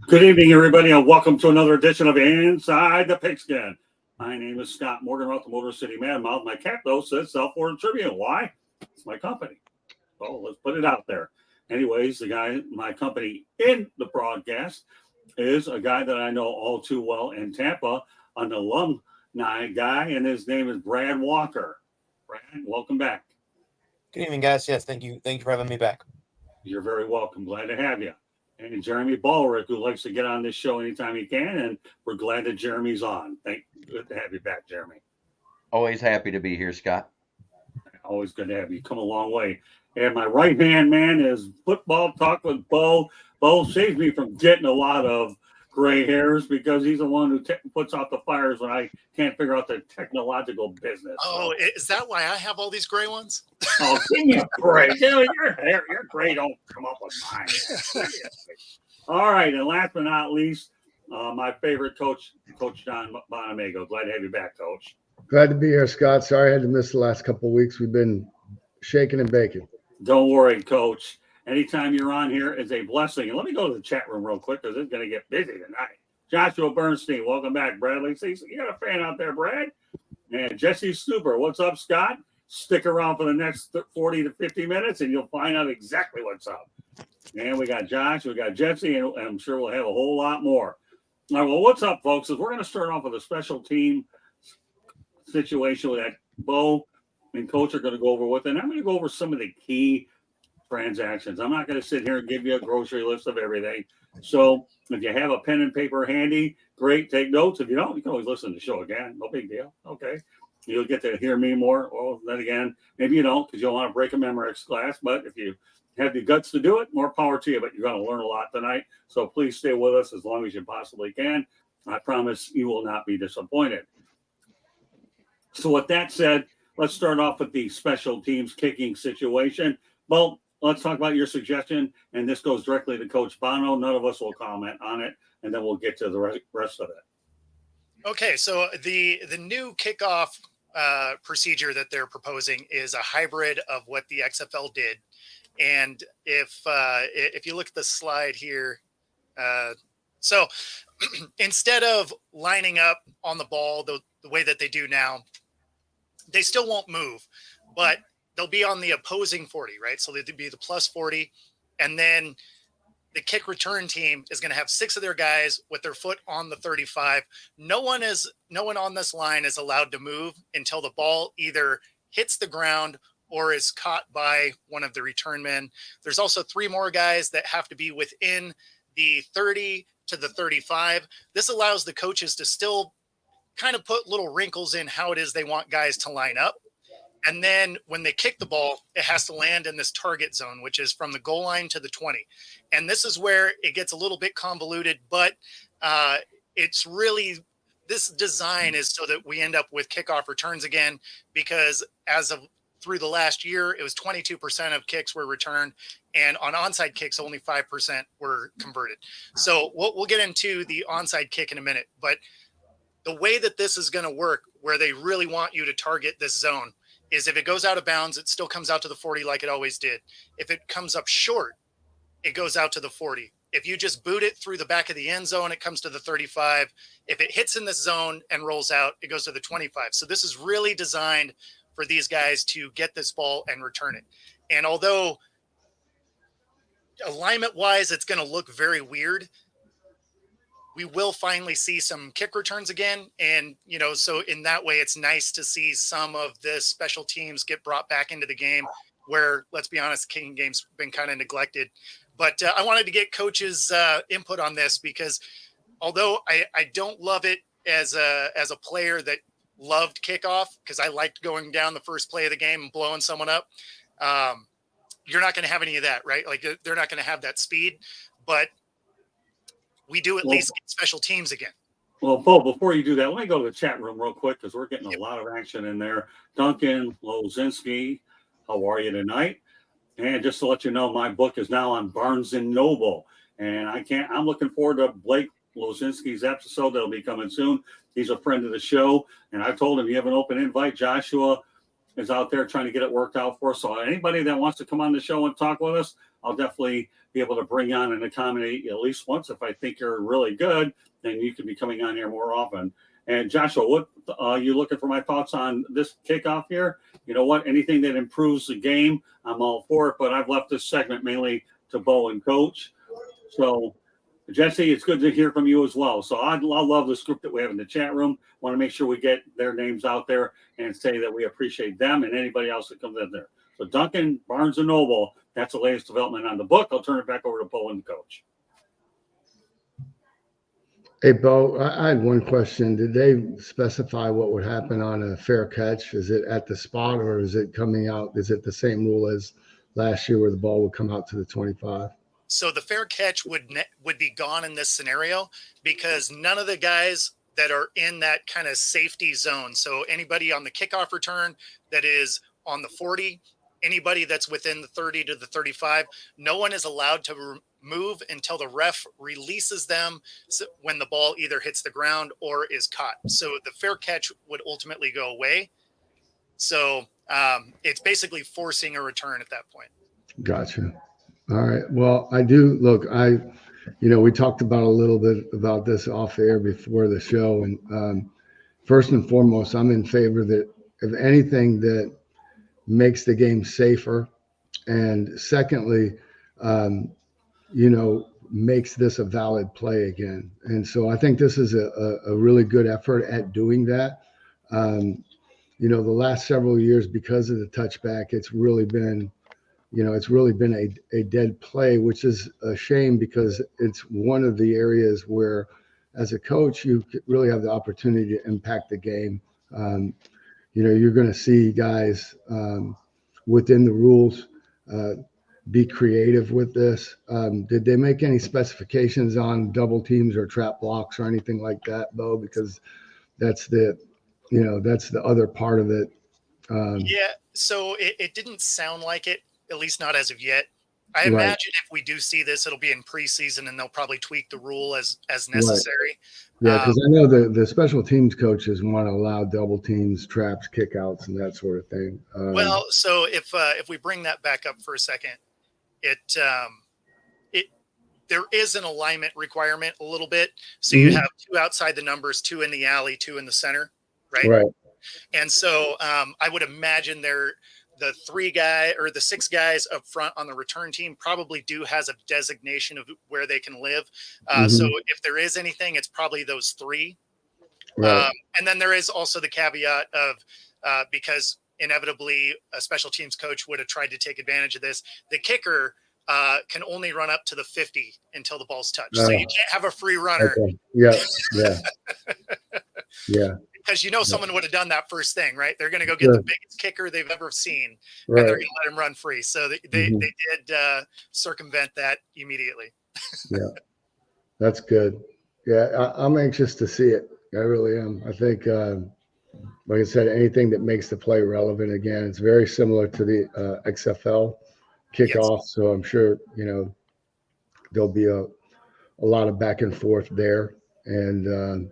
Good evening, everybody, and welcome to another edition of Inside the Pigskin. My name is Scott Morgan, the Motor City Man Mouth. My cap, though, says South Florida Tribune. Why? It's my company. So let's put it out there. Anyways, the guy, my company in the broadcast is a guy that I know all too well in Tampa, an alumni guy, and his name is Brad Walker. Brad, welcome back. Good evening, guys. Yes, thank you. Thank you for having me back. You're very welcome. Glad to have you. And Jeremy Ballrick, who likes to get on this show anytime he can, and we're glad that Jeremy's on. Good to have you back, Jeremy. Always happy to be here, Scott. Always good to have you. Come a long way. And my right-hand man is Football Talk with Bo. Bo saves me from getting a lot of gray hairs because he's the one who puts out the fires when I can't figure out the technological business. Oh, is that why I have all these gray ones? Oh, give me a break. Your gray don't come up with mine. All right, and last but not least, my favorite coach, Coach John Bonamego. Glad to have you back, Coach. Glad to be here, Scott. Sorry I had to miss the last couple of weeks. We've been shaking and baking. Don't worry, Coach. Anytime you're on here is a blessing. And let me go to the chat room real quick because it's going to get busy tonight. Joshua Bernstein, welcome back. Bradley, see, you got a fan out there, Brad. And Jesse Stuber, what's up, Scott? Stick around for the next 40 to 50 minutes and you'll find out exactly what's up. And we got Josh, we got Jesse, and I'm sure we'll have a whole lot more. All right, well, what's up, folks? Is we're going to start off with a special team situation that Bo and Coach are going to go over with. And I'm going to go over some of the key transactions. I'm not going to sit here and give you a grocery list of everything. So if you have a pen and paper handy, great, take notes. If you don't, you can always listen to the show again. No big deal. Okay. You'll get to hear me more. Well, then again, maybe you don't because you'll want to break a Memorex class. But if you have the guts to do it, more power to you. But you're going to learn a lot tonight. So please stay with us as long as you possibly can. I promise you will not be disappointed. So with that said, let's start off with the special teams kicking situation. Well, let's talk about your suggestion, and this goes directly to Coach Bono. None of us will comment on it, and then we'll get to the rest of it. Okay, so the new kickoff procedure that they're proposing is a hybrid of what the XFL did. And if you look at the slide here, so instead of lining up on the ball the way that they do now, they still won't move, but they'll be on the opposing 40, right? So they'd be the plus 40. And then the kick return team is going to have 6 of their guys with their foot on the 35. No one on this line is allowed to move until the ball either hits the ground or is caught by one of the return men. There's also 3 more guys that have to be within the 30 to the 35. This allows the coaches to still kind of put little wrinkles in how it is they want guys to line up. And then when they kick the ball, it has to land in this target zone, which is from the goal line to the 20. And this is where it gets a little bit convoluted, but it's really, this design is so that we end up with kickoff returns again, because as of through the last year, it was 22% of kicks were returned, and on onside kicks, only 5% were converted. So we'll get into the onside kick in a minute, but the way that this is going to work, where they really want you to target this zone, is if it goes out of bounds, it still comes out to the 40 like it always did. If it comes up short, it goes out to the 40. If you just boot it through the back of the end zone, it comes to the 35. If it hits in this zone and rolls out, it goes to the 25. So this is really designed for these guys to get this ball and return it. And although alignment-wise, it's going to look very weird, we will finally see some kick returns again. And, so in that way, it's nice to see some of the special teams get brought back into the game where, let's be honest, kicking game's been kind of neglected. But I wanted to get coaches' input on this because although I don't love it as a player that loved kickoff, because I liked going down the first play of the game and blowing someone up, you're not going to have any of that, right? Like they're not going to have that speed, but we do at least get special teams again. Well, Bo, before you do that, let me go to the chat room real quick because we're getting a lot of action in there. Duncan Lozinski, how are you tonight? And just to let you know, my book is now on Barnes & Noble. And I'm looking forward to Blake Lozinski's episode that'll be coming soon. He's a friend of the show. And I told him you have an open invite. Joshua is out there trying to get it worked out for us. So anybody that wants to come on the show and talk with us, I'll definitely be able to bring on and accommodate you at least once. If I think you're really good, then you can be coming on here more often. And Joshua, what you looking for my thoughts on this kickoff here? You know what? Anything that improves the game, I'm all for it. But I've left this segment mainly to Bo and Coach. So, Jesse, it's good to hear from you as well. So I love this group that we have in the chat room. Want to make sure we get their names out there and say that we appreciate them and anybody else that comes in there. So Duncan, Barnes & Noble, that's the latest development on the book. I'll turn it back over to Bo and Coach. Hey, Bo, I had one question. Did they specify what would happen on a fair catch? Is it at the spot or is it coming out? Is it the same rule as last year where the ball would come out to the 25? So the fair catch would be gone in this scenario because none of the guys that are in that kind of safety zone. So anybody on the kickoff return that is on the 40, anybody that's within the 30 to the 35, no one is allowed to move until the ref releases them when the ball either hits the ground or is caught. So the fair catch would ultimately go away. So it's basically forcing a return at that point. Gotcha. All right. Well, I do look, we talked about a little bit about this off air before the show. And first and foremost, I'm in favor that of anything that makes the game safer. And secondly, makes this a valid play again. And so I think this is a really good effort at doing that. The last several years, because of the touchback, it's really been a dead play, which is a shame because it's one of the areas where, as a coach, you really have the opportunity to impact the game. You're going to see guys within the rules be creative with this. Did they make any specifications on double teams or trap blocks or anything like that, Bo? Because that's the other part of it. Yeah, so it didn't sound like it, at least not as of yet. I imagine if we do see this, it'll be in preseason and they'll probably tweak the rule as necessary. Right. Yeah, because I know the special teams coaches want to allow double teams, traps, kickouts, and that sort of thing. Well, so if we bring that back up for a second, there is an alignment requirement a little bit. So you have 2 outside the numbers, 2 in the alley, 2 in the center, right? Right. And so I would imagine the 6 guys up front on the return team probably do has a designation of where they can live. So if there is anything, it's probably those 3. Right. And then there is also the caveat of because inevitably a special teams coach would have tried to take advantage of this. The kicker can only run up to the 50 until the ball's touched. So you can't have a free runner. Okay. Yeah. Yeah. Because someone would have done that first thing, right? They're going to go get the biggest kicker they've ever seen, Right. and they're going to let him run free. So they did circumvent that immediately. Yeah, that's good. Yeah, I'm anxious to see it. I really am. I think, like I said, anything that makes the play relevant again, it's very similar to the XFL kickoff. Yes. So I'm sure, there'll be a lot of back and forth there. And,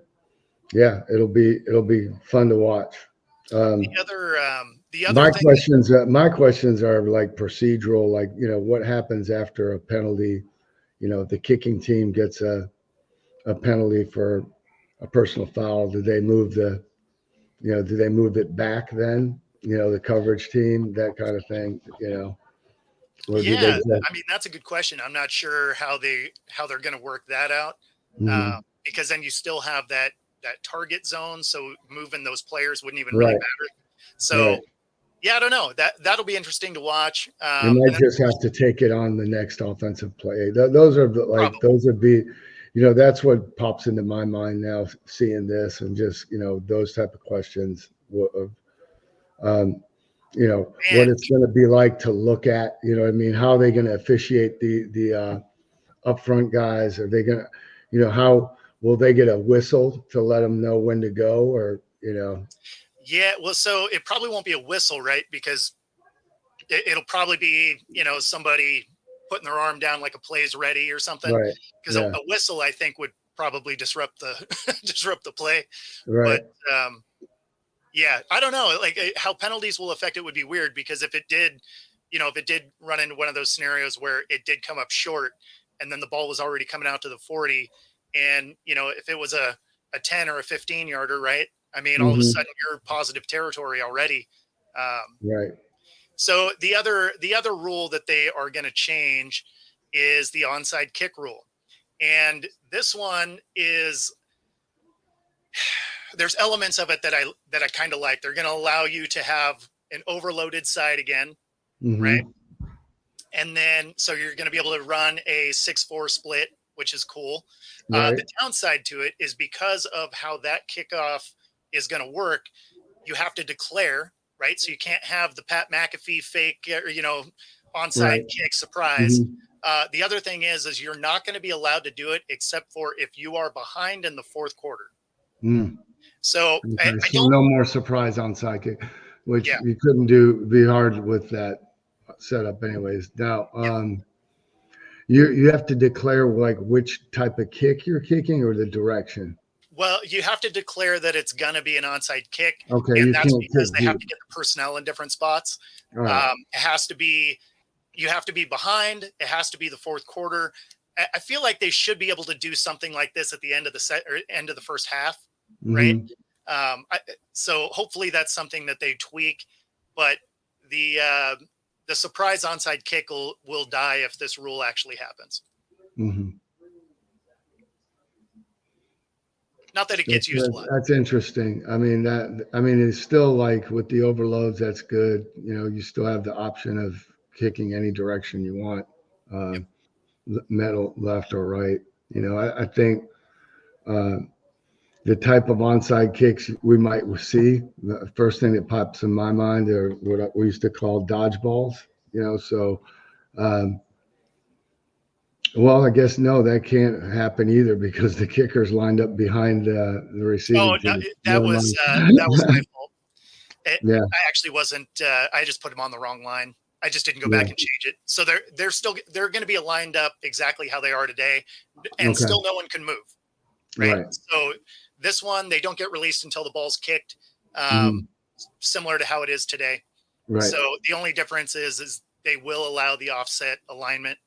it'll be fun to watch. My questions are like procedural, like, what happens after a penalty? If the kicking team gets a penalty for a personal foul, do they move it back then? The coverage team, that kind of thing, Or that's a good question. I'm not sure how they're going to work that out. Because then you still have that target zone. So moving those players wouldn't even really matter. So I don't know, that'll be interesting to watch. You might just have to take it on the next offensive play. Those would be, that's what pops into my mind now, seeing this and just, those type of questions of, what it's going to be like to look at, how are they going to officiate the upfront guys? Are they going to, how will they get a whistle to let them know when to go or, Yeah, well, so it probably won't be a whistle, right? Because it'll probably be, somebody putting their arm down like a play's ready or something. Right. Because a whistle, I think, would probably disrupt the play. Right. But Yeah, I don't know. Like how penalties will affect it would be weird, because if it did, if it did run into one of those scenarios where it did come up short and then the ball was already coming out to the 40, and if it was a 10 or a 15 yarder, right? I mean, all of a Mhm. sudden you're positive territory already. Right. So the other rule that they are going to change is the onside kick rule. And this one is, there's elements of it that I kind of like. They're going to allow you to have an overloaded side again, Mhm. right? And then so you're going to be able to run a 6-4 split, which is cool. Right. The downside to it is because of how that kickoff is going to work, you have to declare, right? So you can't have the Pat McAfee fake, or onside Right. kick surprise. Mhm. The other thing is you're not going to be allowed to do it except for if you are behind in the fourth quarter. Mm. So Okay. I So don't. no more surprise on sidekick, which Yeah. you couldn't do. Be hard with that setup, anyways. Now, you have to declare like which type of kick you're kicking or the direction. Well, you have to declare that it's going to be an onside kick, Okay, and you that's can't because kick they have deep. to get the personnel in different spots. All right. It has to be. You have to be behind. It has to be the fourth quarter. I feel like they should be able to do something like this at the end of the set or end of the first half, right? Mhm. So hopefully that's something that they tweak. But the surprise onside kick will die if this rule actually happens. Mhm. Not that it gets used a lot. That's interesting. I mean, it's still like with the overloads, that's good. You still have the option of kicking any direction you want, middle, left, or right. I think the type of onside kicks we might see, the first thing that pops in my mind are what we used to call dodgeballs. So. Well, I guess no, that can't happen either because the kicker's lined up behind the receiving Oh, team. that Never was mind. that was my fault. Yeah. I actually wasn't. I just put him on the wrong line. I just didn't go Yeah. back and change it. So they're going to be lined up exactly how they are today, and Okay. still no one can move. Right? Right. So this one, they don't get released until the ball's kicked, similar to how it is today. Right. So the only difference is they will allow the offset alignment.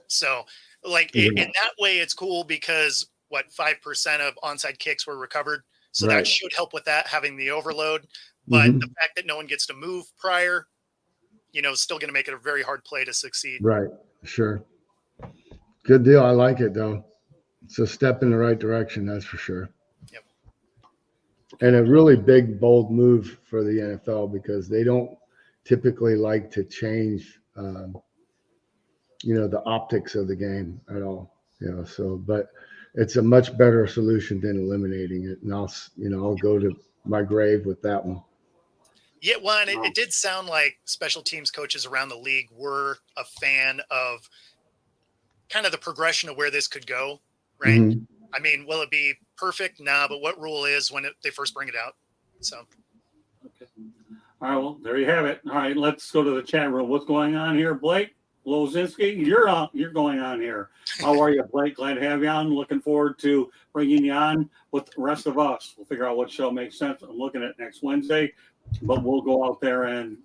So like in that way, it's cool because 5% of onside kicks were recovered. So Right. that should help with that, having the overload. But the fact that no one gets to move prior, is still going to make it a very hard play to succeed. Right. Sure. Good deal. I like it though. It's a step in the right direction. That's for sure. Yep. And a really big, bold move for the NFL because they don't typically like to change, the optics of the game at all. But it's a much better solution than eliminating it. And I'll go to my grave with that one. Yeah, well, and it did sound like special teams coaches around the league were a fan of kind of the progression of where this could go, right? Mhm. I mean, will it be perfect? Nah, but what rule is when they first bring it out? So. Okay. All right, well, there you have it. All right, let's go to the chat room. What's going on here, Blake Lozinski? You're going on here. How are you, Blake? Glad to have you on. Looking forward to bringing you on with the rest of us. We'll figure out what show makes sense. I'm looking at next Wednesday, but we'll go out there and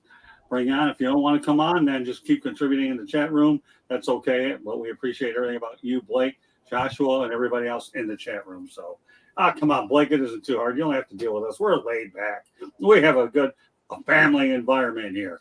bring you on. If you don't want to come on, then just keep contributing in the chat room. That's okay. But we appreciate everything about you, Blake, Joshua, and everybody else in the chat room. So, come on, Blake. It isn't too hard. You don't have to deal with us. We're laid back. We have a family environment here.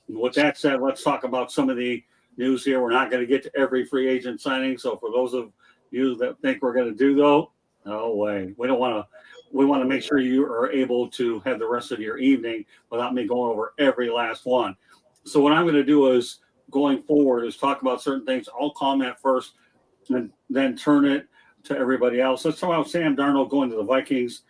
And with that said, let's talk about some of the news here. We're not going to get to every free agent signing. So for those of you that think we're going to do though, no way. We don't want to. We want to make sure you are able to have the rest of your evening without me going over every last one. So what I'm going to do is going forward is talk about certain things. I'll comment first and then turn it to everybody else. Let's talk about Sam Darnold going to the Vikings.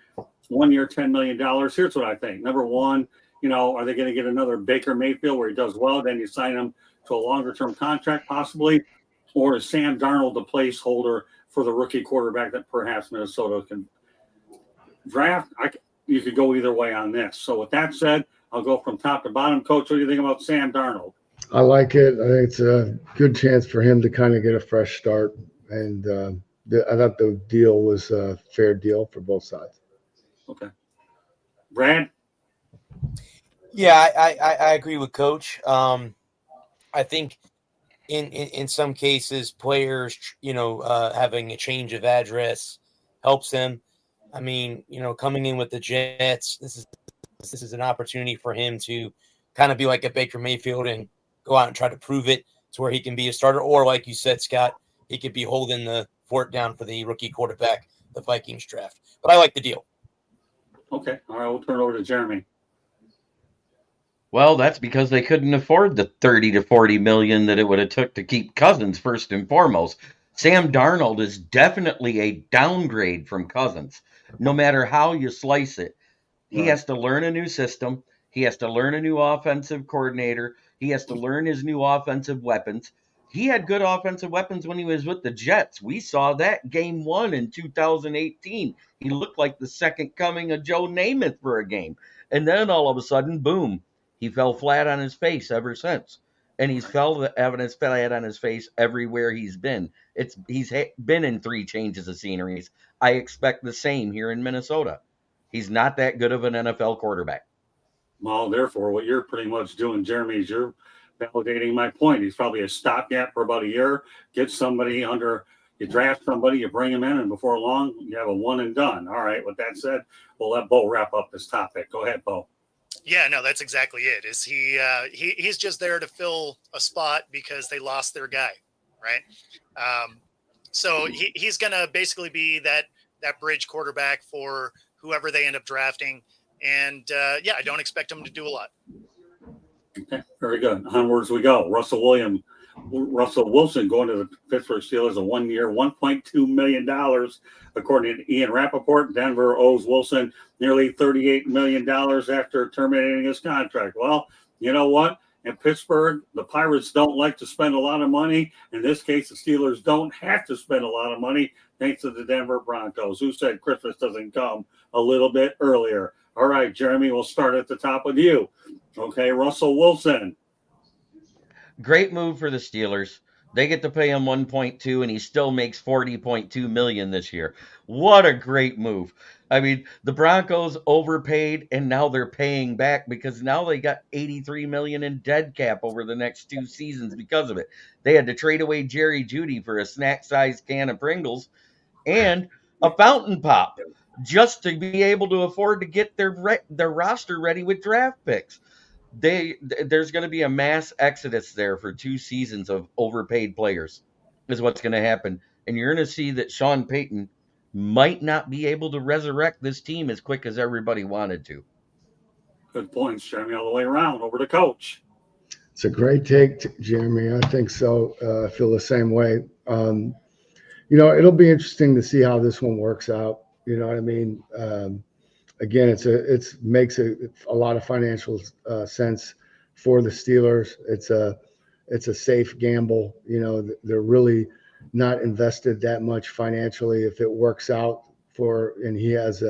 1 year, $10 million. Here's what I think. Number one, are they going to get another Baker Mayfield where he does well? Then you sign him to a longer-term contract possibly. Or is Sam Darnold the placeholder for the rookie quarterback that perhaps Minnesota can draft? You could go either way on this. So with that said, I'll go from top to bottom. Coach, what do you think about Sam Darnold? I like it. I think it's a good chance for him to kind of get a fresh start. And I thought the deal was a fair deal for both sides. Okay. Brad? Yeah, I agree with Coach. I think in some cases, players, having a change of address helps them. I mean, coming in with the Jets, this is an opportunity for him to kind of be like a Baker Mayfield and go out and try to prove it to where he can be a starter. Or like you said, Scott, he could be holding the fort down for the rookie quarterback, the Vikings draft. But I like the deal. Okay. All right. We'll turn it over to Jeremy. Well, that's because they couldn't afford the 30 to 40 million that it would have took to keep Cousins first and foremost. Sam Darnold is definitely a downgrade from Cousins, no matter how you slice it. He Right. has to learn a new system. He has to learn a new offensive coordinator. He has to learn his new offensive weapons. He had good offensive weapons when he was with the Jets. We saw that game 1 in 2018. He looked like the second coming of Joe Namath for a game. And then all of a sudden, boom, he fell flat on his face ever since. And he's fell flat on his face everywhere he's been. He's been in 3 changes of sceneries. I expect the same here in Minnesota. He's not that good of an NFL quarterback. Well, therefore, what you're pretty much doing, Jeremy, is you're validating my point. He's probably a stopgap for about a year. Get somebody you draft somebody, you bring him in, and before long, you have a one and done. All right. With that said, we'll let Bo wrap up this topic. Go ahead, Bo. Yeah, no, that's exactly it. Is he's just there to fill a spot because they lost their guy, right? So he's gonna basically be that bridge quarterback for whoever they end up drafting. And I don't expect him to do a lot. Okay, very good. Onwards we go. Russell Wilson going to the Pittsburgh Steelers, a 1 year, $1.2 million. According to Ian Rappaport, Denver owes Wilson nearly $38 million after terminating his contract. Well, you know what? In Pittsburgh, the Pirates don't like to spend a lot of money. In this case, the Steelers don't have to spend a lot of money thanks to the Denver Broncos, who said Christmas doesn't come a little bit earlier. All right, Jeremy, we'll start at the top with you. Okay, Russell Wilson. Great move for the Steelers. They get to pay him 1.2 and he still makes 40.2 million this year. What a great move. I mean, the Broncos overpaid and now they're paying back because now they got 83 million in dead cap over the next 2 seasons because of it. They had to trade away Jerry Jeudy for a snack-sized can of Pringles and a fountain pop just to be able to afford to get their roster ready with draft picks. There's going to be a mass exodus there for 2 seasons of overpaid players is what's going to happen. And you're going to see that Sean Payton might not be able to resurrect this team as quick as everybody wanted to. Good points, Jeremy, all the way around. Over to Coach. It's a great take, Jeremy. I think so. I feel the same way. It'll be interesting to see how this one works out. You know what I mean? Again, it makes a lot of financial sense for the Steelers. It's a safe gamble. They're really not invested that much financially. If it works out and he has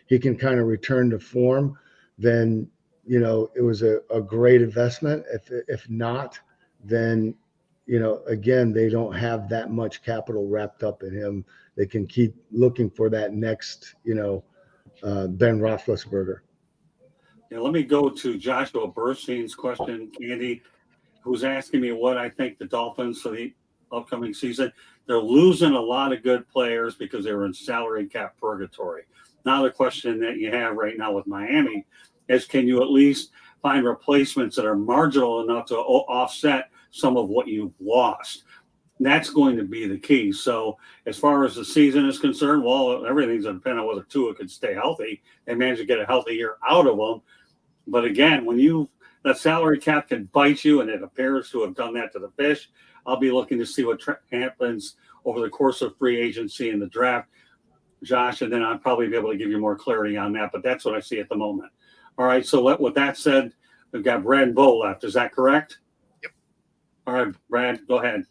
he can kind of return to form, then it was a great investment. If not, then again, they don't have that much capital wrapped up in him. They can keep looking for that next Ben Roethlisberger. Yeah, let me go to Joshua Bernstein's question, Candy, who's asking me what I think the Dolphins for the upcoming season. They're losing a lot of good players because they were in salary cap purgatory. Now the question that you have right now with Miami is, can you at least find replacements that are marginal enough to offset some of what you've lost? That's going to be the key. So as far as the season is concerned, well, everything's going to depend on whether Tua could stay healthy. They managed to get a healthy year out of them. But again, when that salary cap can bite you, and it appears to have done that to the Fish, I'll be looking to see what happens over the course of free agency and the draft, Josh, and then I'll probably be able to give you more clarity on that. But that's what I see at the moment. All right, so with that said, we've got Brad and Bo left. Is that correct? Yep. All right, Brad, go ahead.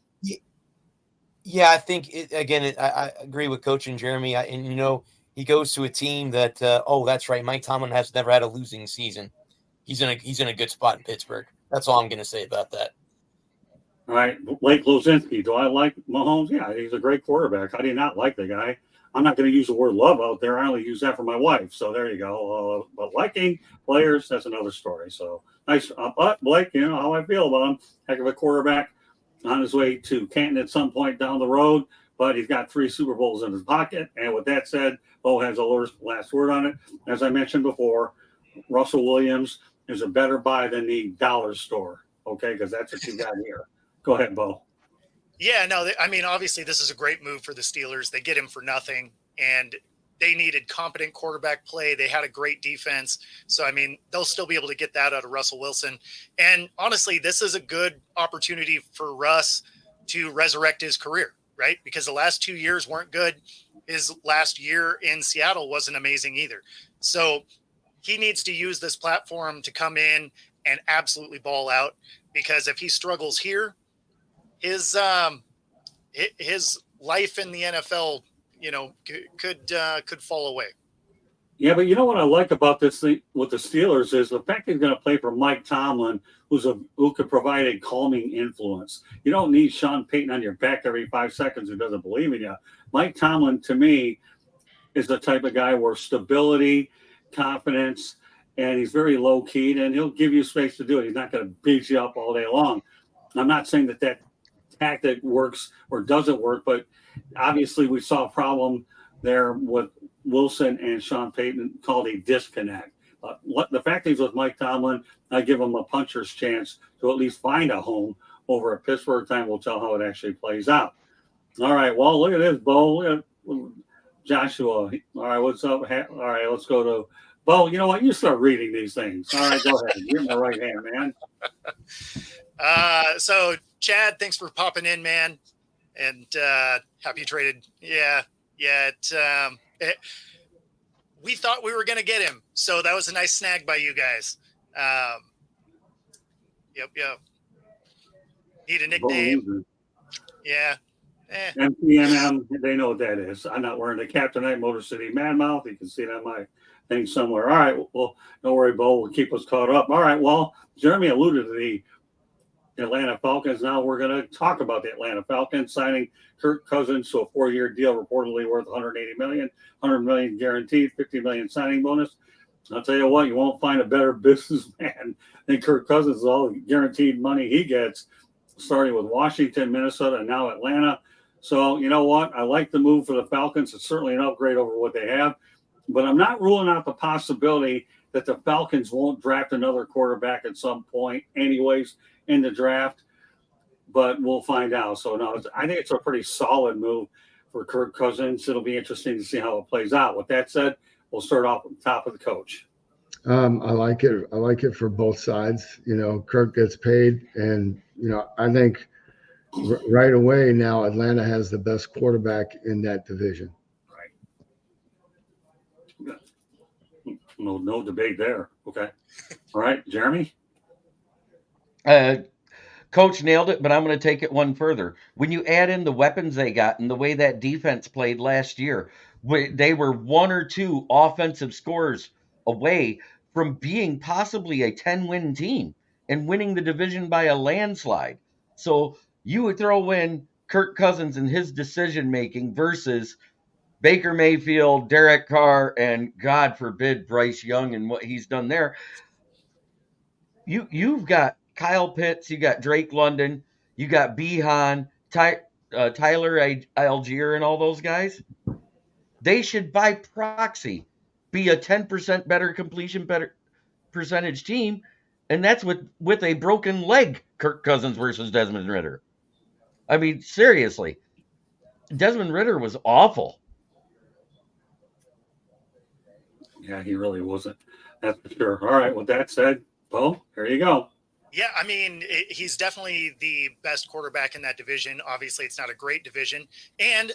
Yeah, I think I agree with Coach and Jeremy. He goes to a team that that's right. Mike Tomlin has never had a losing season. He's in a good spot in Pittsburgh. That's all I'm going to say about that. All right, Blake Lozinski. Do I like Mahomes? Yeah, he's a great quarterback. I did not like the guy. I'm not going to use the word love out there. I only use that for my wife. So there you go. But liking players, that's another story. So nice. But Blake, you know how I feel about him. Heck of a quarterback on his way to Canton at some point down the road. But he's got 3 Super Bowls in his pocket. And with that said, Bo has the last word on it. As I mentioned before, Russell Williams is a better buy than the dollar store. Okay, because that's what you got here. Go ahead, Bo. Yeah, no, I mean, obviously this is a great move for the Steelers. They get him for nothing, and they needed competent quarterback play. They had a great defense. So, I mean, they'll still be able to get that out of Russell Wilson. And honestly, this is a good opportunity for Russ to resurrect his career, right? Because the last 2 years weren't good. His last year in Seattle wasn't amazing either. So he needs to use this platform to come in and absolutely ball out, because if he struggles here, his life in the NFL, you know, could fall away. Yeah, but you know what I like about this thing with the Steelers is the fact he's going to play for Mike Tomlin, who could provide a calming influence. You don't need Sean Payton on your back every 5 seconds who doesn't believe in you. Mike Tomlin, to me, is the type of guy where stability, confidence, and he's very low keyed, and he'll give you space to do it. He's not going to beat you up all day long. I'm not saying that tactic works or doesn't work, but obviously we saw a problem there with Wilson and Sean Payton called a disconnect. The fact is with Mike Tomlin, I give him a puncher's chance to at least find a home over at Pittsburgh. Time will tell how it actually plays out. All right, well, look at this, Bo. Look at Joshua. All right, what's up? All right, let's go to Bo. You know what? You start reading these things. All right, go ahead. You're my right hand, man. So Chad, thanks for popping in, man. And happy you traded. Yeah. We thought we were going to get him. So that was a nice snag by you guys. Yep. Need a nickname. Yeah. MPMM, they know what that is. I'm not wearing the Captainite Motor City Madmouth. You can see it on my thing somewhere. All right. Well, don't worry, Bo. We'll keep us caught up. All right. Well, Jeremy alluded to the Atlanta Falcons. Now we're going to talk about the Atlanta Falcons signing Kirk Cousins to a 4-year deal reportedly worth $180 million, $100 million guaranteed, $50 million signing bonus. I'll tell you what, you won't find a better businessman than Kirk Cousins. All the guaranteed money he gets, starting with Washington, Minnesota, and now Atlanta. So, you know what? I like the move for the Falcons. It's certainly an upgrade over what they have. But I'm not ruling out the possibility that the Falcons won't draft another quarterback at some point anyways in the draft. But we'll find out. So, no, I think it's a pretty solid move for Kirk Cousins. It'll be interesting to see how it plays out. With that said, we'll start off at the top of the coach. I like it. I like it for both sides. You know, Kirk gets paid. And, you know, I think right away now Atlanta has the best quarterback in that division. Right. No debate there. Okay. All right, Jeremy? Coach nailed it, but I'm going to take it one further. When you add in the weapons they got and the way that defense played last year, they were 1 or 2 offensive scores away from being possibly a 10-win team and winning the division by a landslide. So you would throw in Kirk Cousins and his decision-making versus Baker Mayfield, Derek Carr, and God forbid Bryce Young and what he's done there. You've got Kyle Pitts, you got Drake London, you got Behan, Tyler Algier, and all those guys. They should, by proxy, be a 10% better completion percentage team, and that's with a broken leg. Kirk Cousins versus Desmond Ridder. I mean, seriously, Desmond Ridder was awful. Yeah, he really wasn't. That's for sure. All right. With that said, Bo, here you go. Yeah, I mean, he's definitely the best quarterback in that division. Obviously, it's not a great division. And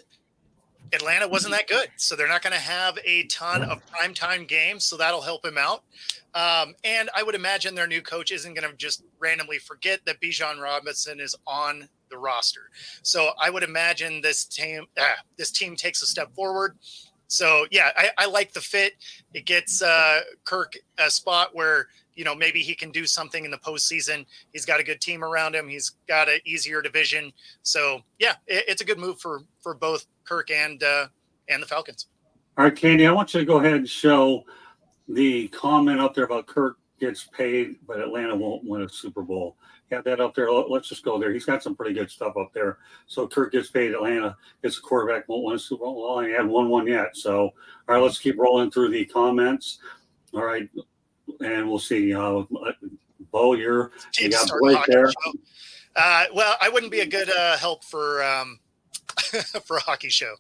Atlanta wasn't that good. So they're not going to have a ton of primetime games. So that'll help him out. And I would imagine their new coach isn't going to just randomly forget that Bijan Robinson is on the roster. So I would imagine this team takes a step forward. So, yeah, I like the fit. It gets Kirk a spot where, you know, maybe he can do something in the postseason. He's got a good team around him. He's got an easier division. So, yeah, it's a good move for both Kirk and and the Falcons. All right, Candy, I want you to go ahead and show the comment up there about Kirk gets paid, but Atlanta won't win a Super Bowl. Got that up there. Let's just go there. He's got some pretty good stuff up there. So Kirk gets paid. Atlanta gets a quarterback, won't win a Super Bowl. Well, I haven't won one yet. So, all right, let's keep rolling through the comments. All right, and we'll see. Bo, you got Blake there. Well, I wouldn't be a good help for for a hockey show.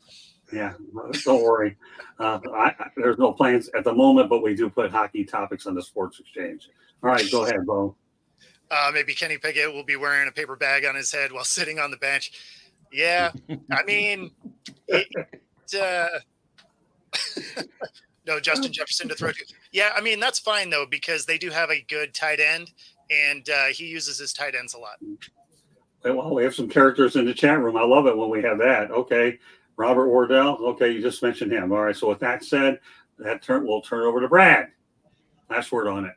Yeah, don't worry. There's no plans at the moment, but we do put hockey topics on the Sports Exchange. All right, go ahead, Bo. Maybe Kenny Pickett will be wearing a paper bag on his head while sitting on the bench. Yeah, I mean, no, Justin Jefferson to throw to. Yeah, I mean, that's fine, though, because they do have a good tight end, and he uses his tight ends a lot. Well, we have some characters in the chat room. I love it when we have that. Okay, Robert Wardell. Okay, you just mentioned him. All right, so with that said, we'll turn it over to Brad. Last word on it.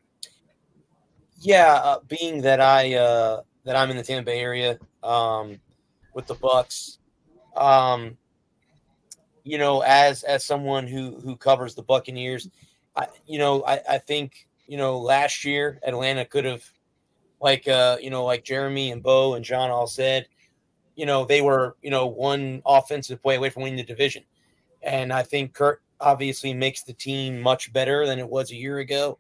Yeah, being that I'm in the Tampa Bay area with the Bucs, as someone who covers the Buccaneers, I think last year Atlanta could have, like Jeremy and Bo and John all said, they were one offensive play away from winning the division, and I think Kirk obviously makes the team much better than it was a year ago.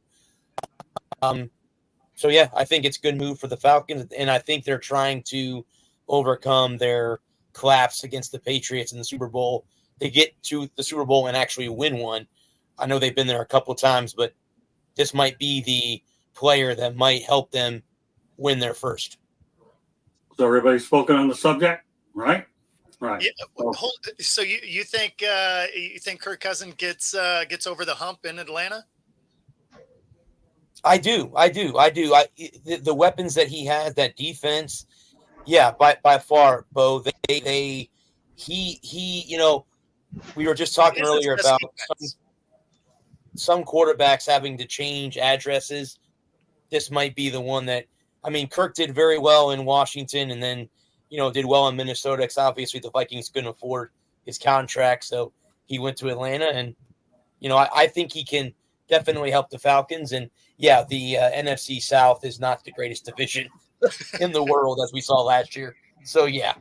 So, yeah, I think it's a good move for the Falcons, and I think they're trying to overcome their collapse against the Patriots in the Super Bowl. They get to the Super Bowl and actually win one. I know they've been there a couple of times, but this might be the player that might help them win their first. So everybody's spoken on the subject, right? Right. Yeah, so you think Kirk Cousins gets over the hump in Atlanta? I do. The weapons that he has, that defense, yeah, by far, Bo. We were just talking earlier about some quarterbacks having to change addresses. This might be the one that, Kirk did very well in Washington, and then did well in Minnesota. Because obviously the Vikings couldn't afford his contract, so he went to Atlanta, and I think he can definitely help the Falcons. And yeah, the NFC South is not the greatest division in the world, as we saw last year. So yeah.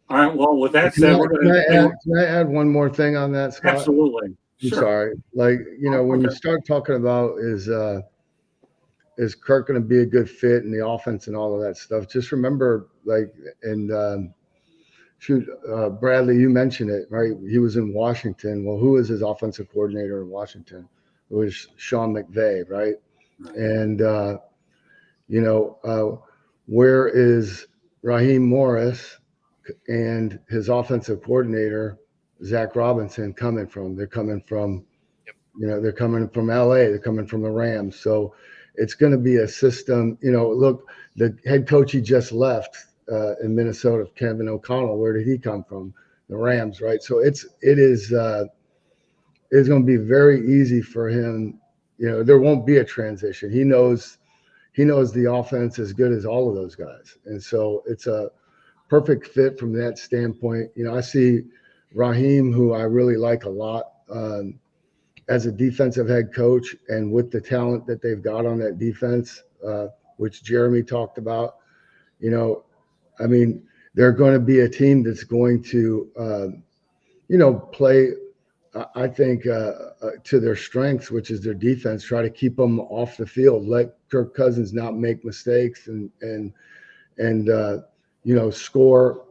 All right. Well, with that said, can I add one more thing on that, Scott? Absolutely. I'm sorry. When you start talking about is Kirk going to be a good fit in the offense and all of that stuff, just remember, Bradley, you mentioned it, right? He was in Washington. Well, who was his offensive coordinator in Washington? It was Sean McVay, right? And, where is Raheem Morris and his offensive coordinator, Zach Robinson, coming from? They're coming from, they're coming from LA. They're coming from the Rams. So it's going to be a system. Look, the head coach he just left in Minnesota, Kevin O'Connell, where did he come from? The Rams, right? So it's going to be very easy for him. There won't be a transition. He knows the offense as good as all of those guys. And so it's a perfect fit from that standpoint. I see Raheem, who I really like a lot, as a defensive head coach, and with the talent that they've got on that defense, which Jeremy talked about, they're going to be a team that's going to, play, I think, to their strengths, which is their defense. Try to keep them off the field. Let Kirk Cousins not make mistakes and score.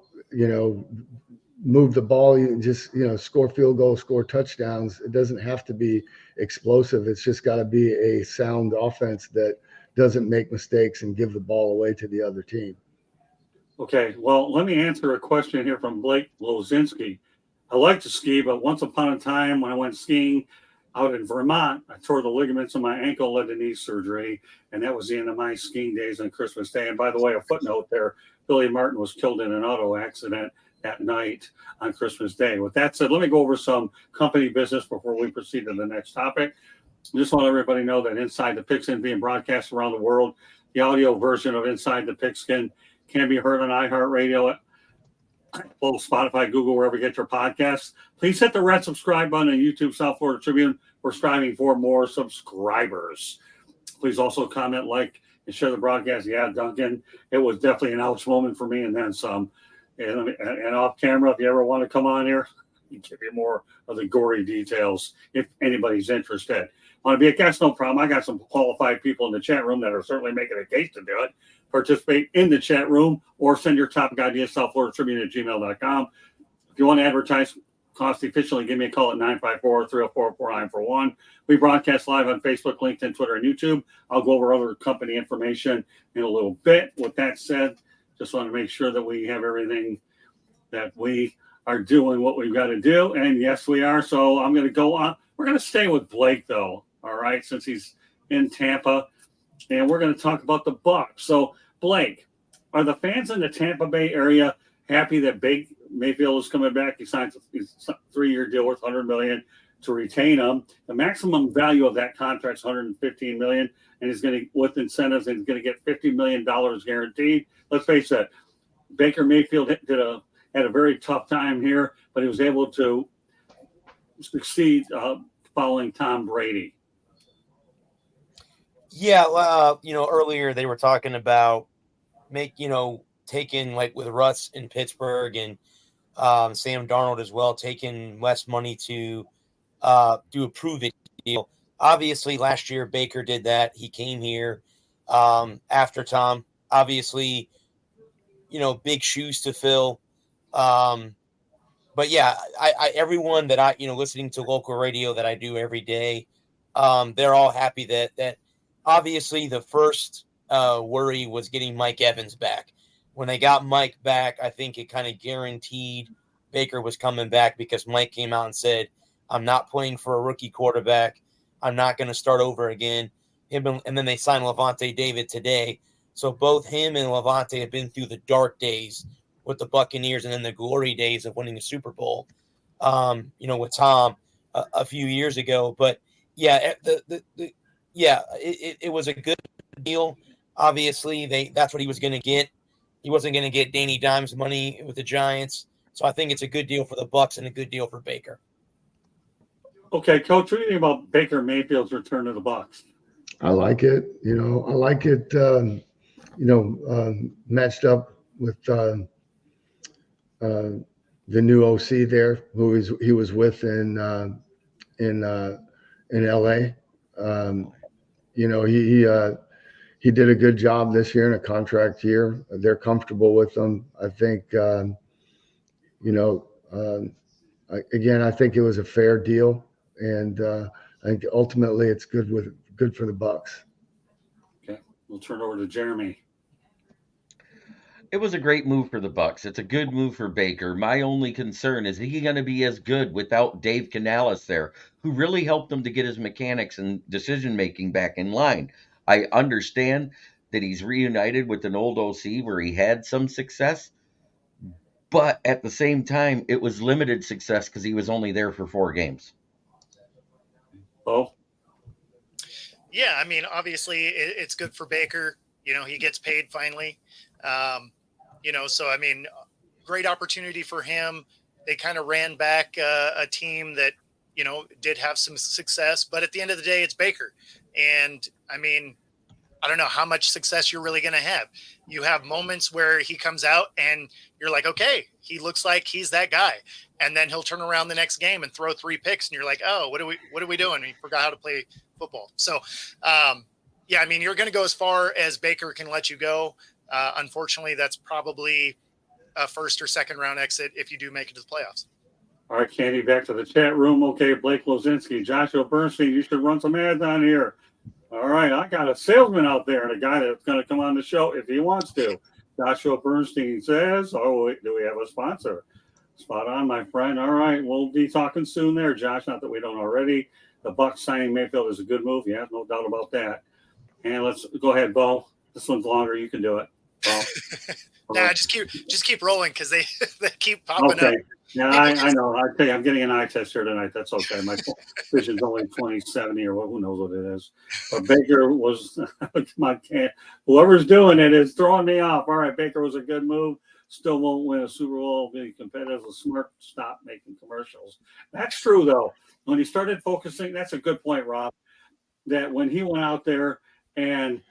Move the ball. You just score field goals, score touchdowns. It doesn't have to be explosive. It's just got to be a sound offense that doesn't make mistakes and give the ball away to the other team. Okay, well, let me answer a question here from Blake Lozinski. I like to ski, but once upon a time when I went skiing out in Vermont, I tore the ligaments in my ankle, led to knee surgery, and that was the end of my skiing days on Christmas Day. And by the way, a footnote there, Billy Martin was killed in an auto accident at night on Christmas Day. With that said, let me go over some company business before we proceed to the next topic. I just want everybody to know that Inside the Pigskin being broadcast around the world. The audio version of Inside the Pigskin can be heard on iHeartRadio, both Spotify, Google, wherever you get your podcasts. Please hit the red subscribe button on YouTube, South Florida Tribune. We're striving for more subscribers. Please also comment, like, and share the broadcast. Yeah, Duncan, it was definitely an ouch moment for me and then some. And off camera, if you ever want to come on here, I'll give you more of the gory details if anybody's interested. Want to be a guest? No problem. I got some qualified people in the chat room that are certainly making a case to do it. Participate in the chat room or send your topic ideas, southfloridatribune@gmail.com. If you want to advertise cost efficiently, give me a call at 954-304-4941. We broadcast live on Facebook, LinkedIn, Twitter, and YouTube. I'll go over other company information in a little bit. With that said, just want to make sure that we have everything that we are doing what we've got to do. And yes, we are. So I'm going to go on. We're going to stay with Blake, though, all right, since he's in Tampa. And we're going to talk about the Bucs. So, Blake, are the fans in the Tampa Bay area happy that Baker Mayfield is coming back? He signed a 3-year deal worth $100 million to retain him. The maximum value of that contract is $115 million, and he's going to, with incentives, and he's going to get $50 million guaranteed. Let's face it, Baker Mayfield had a very tough time here, but he was able to succeed following Tom Brady. Yeah, earlier they were talking about taking, like with Russ in Pittsburgh and Sam Darnold as well, taking less money to do a prove-it deal. Obviously, last year Baker did that. He came here after Tom. Obviously, big shoes to fill. But yeah, I everyone that I listening to local radio that I do every day, they're all happy that obviously the first worry was getting Mike Evans back. When they got Mike back, I think it kind of guaranteed Baker was coming back because Mike came out and said, I'm not playing for a rookie quarterback. I'm not going to start over again. And then they signed Levante David today. So both him and Levante have been through the dark days with the Buccaneers and then the glory days of winning the Super Bowl, with Tom a few years ago. But yeah, it was a good deal. Obviously, that's what he was going to get. He wasn't going to get Danny Dimes money with the Giants. So I think it's a good deal for the Bucs and a good deal for Baker. Okay, Coach, what do you think about Baker Mayfield's return to the Bucs? I like it. I like it. Matched up with the new OC there, who he was with in LA. He did a good job this year in a contract year. They're comfortable with him. I think. Again, I think it was a fair deal, and I think ultimately it's good for the Bucs. Okay, we'll turn it over to Jeremy. It was a great move for the Bucs. It's a good move for Baker. My only concern is he going to be as good without Dave Canales there, who really helped him to get his mechanics and decision making back in line. I understand that he's reunited with an old OC where he had some success, but at the same time, it was limited success because he was only there for 4 games. Oh, yeah. I mean, obviously, it's good for Baker. He gets paid finally. So I mean, great opportunity for him. They kind of ran back a team that did have some success, but at the end of the day, it's Baker. And I mean, I don't know how much success you're really going to have. You have moments where he comes out and you're like, okay, he looks like he's that guy. And then he'll turn around the next game and throw 3 picks. And you're like, oh, what are we doing? We forgot how to play football. So, yeah, I mean, you're going to go as far as Baker can let you go. Unfortunately, that's probably a first or second round exit if you do make it to the playoffs. All right, Candy, back to the chat room. Okay, Blake Lozinski, Joshua Bernstein, you should run some ads on here. All right, I got a salesman out there and a guy that's going to come on the show if he wants to. Joshua Bernstein says, do we have a sponsor? Spot on, my friend. All right, we'll be talking soon there, Josh, not that we don't already. The Bucs signing Mayfield is a good move. Yeah, no doubt about that. And let's go ahead, Bo. This one's longer. You can do it. Nah, just keep rolling because they keep popping up. Yeah, I know. I tell you, I'm getting an eye test here tonight. That's okay. My vision's only 20/70 or who knows what it is. But Baker was whoever's doing it is throwing me off. All right, Baker was a good move. still won't win a Super Bowl, be competitive, was smart, stop making commercials. That's true, though. When he started focusing, that's a good point, Rob, that when he went out there and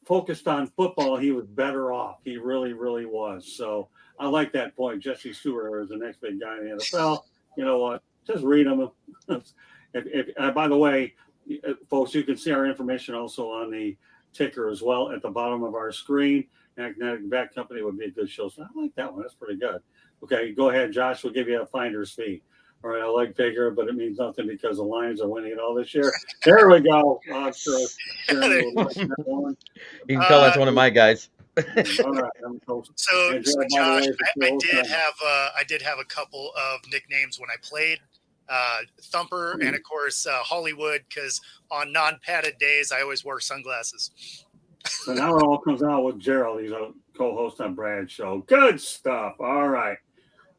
focused on football, he was better off. He really, really was. So I like that point. Jesse Stewart is the next big guy in the NFL. You know what? Just read him. By the way, folks, you can see our information also on the ticker as well at the bottom of our screen. Magnetic Bet Company would be a good show. So I like that one. That's pretty good. Okay, go ahead, Josh. We'll give you a finder's fee. All right, I like Baker, but it means nothing because the Lions are winning it all this year. There we go. I'm sure Jeremy will like that one. You can tell that's one of my guys. All right. So And Jared, by Josh, the way, I did have a couple of nicknames when I played. Thumper and of course Hollywood, because on non-padded days I always wore sunglasses. So now it all comes out with Gerald. He's a co-host on Brad's show. Good stuff. All right.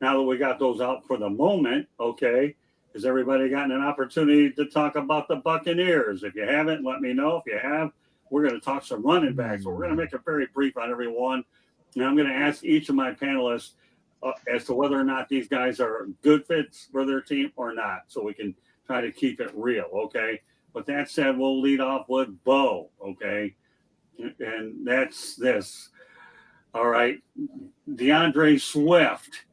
Now that we got those out for the moment, okay, has everybody gotten an opportunity to talk about the Buccaneers? If you haven't, let me know. If you have, we're going to talk some running backs. So we're going to make it very brief on every one. And I'm going to ask each of my panelists as to whether or not these guys are good fits for their team or not, so we can try to keep it real, okay? With that said, we'll lead off with Bo, okay? And that's this. All right. DeAndre Swift.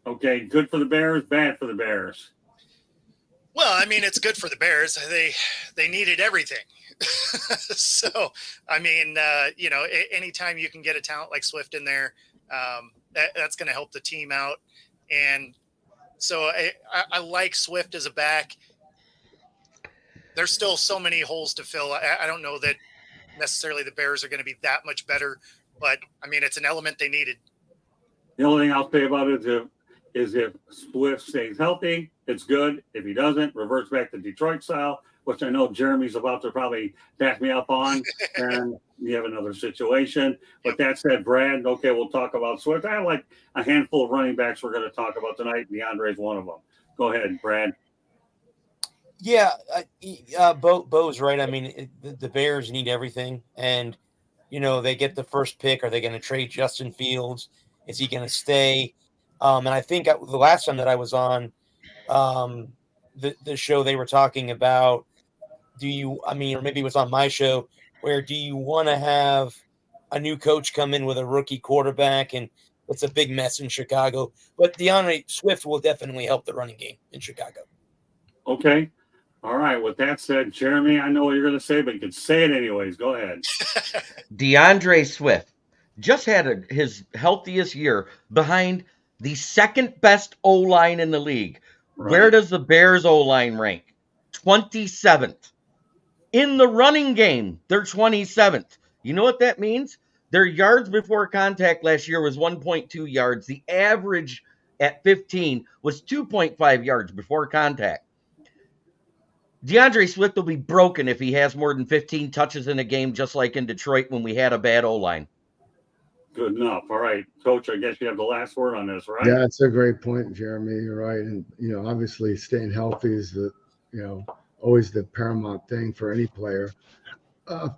Okay, good for the Bears, bad for the Bears. Well, I mean, it's good for the Bears. They needed everything. So, I mean, anytime you can get a talent like Swift in there, that's going to help the team out. And so I like Swift as a back. There's still so many holes to fill. I don't know that necessarily the Bears are going to be that much better, but I mean, it's an element they needed. The only thing I'll say about it is if Swift stays healthy, it's good. If he doesn't, reverts back to Detroit style, which I know Jeremy's about to probably back me up on, and you have another situation. But that said, Brad, okay, we'll talk about Swift. I have like a handful of running backs we're going to talk about tonight. DeAndre's one of them. Go ahead, Brad. Yeah, Bo's right. I mean, the Bears need everything, and they get the first pick. Are they going to trade Justin Fields? Is he going to stay? And I think the last time that I was on the show, they were talking about, or maybe it was on my show, where do you want to have a new coach come in with a rookie quarterback, and it's a big mess in Chicago? But DeAndre Swift will definitely help the running game in Chicago. Okay. All right. With that said, Jeremy, I know what you're going to say, but you can say it anyways. Go ahead. DeAndre Swift just had his healthiest year behind the second best O-line in the league. Right. Where does the Bears O-line rank? 27th. In the running game, they're 27th. You know what that means? Their yards before contact last year was 1.2 yards. The average at 15 was 2.5 yards before contact. DeAndre Swift will be broken if he has more than 15 touches in a game, just like in Detroit when we had a bad O-line. Good enough. All right, Coach, I guess you have the last word on this, right? Yeah, that's a great point, Jeremy. You're right. And, obviously staying healthy is always the paramount thing for any player. I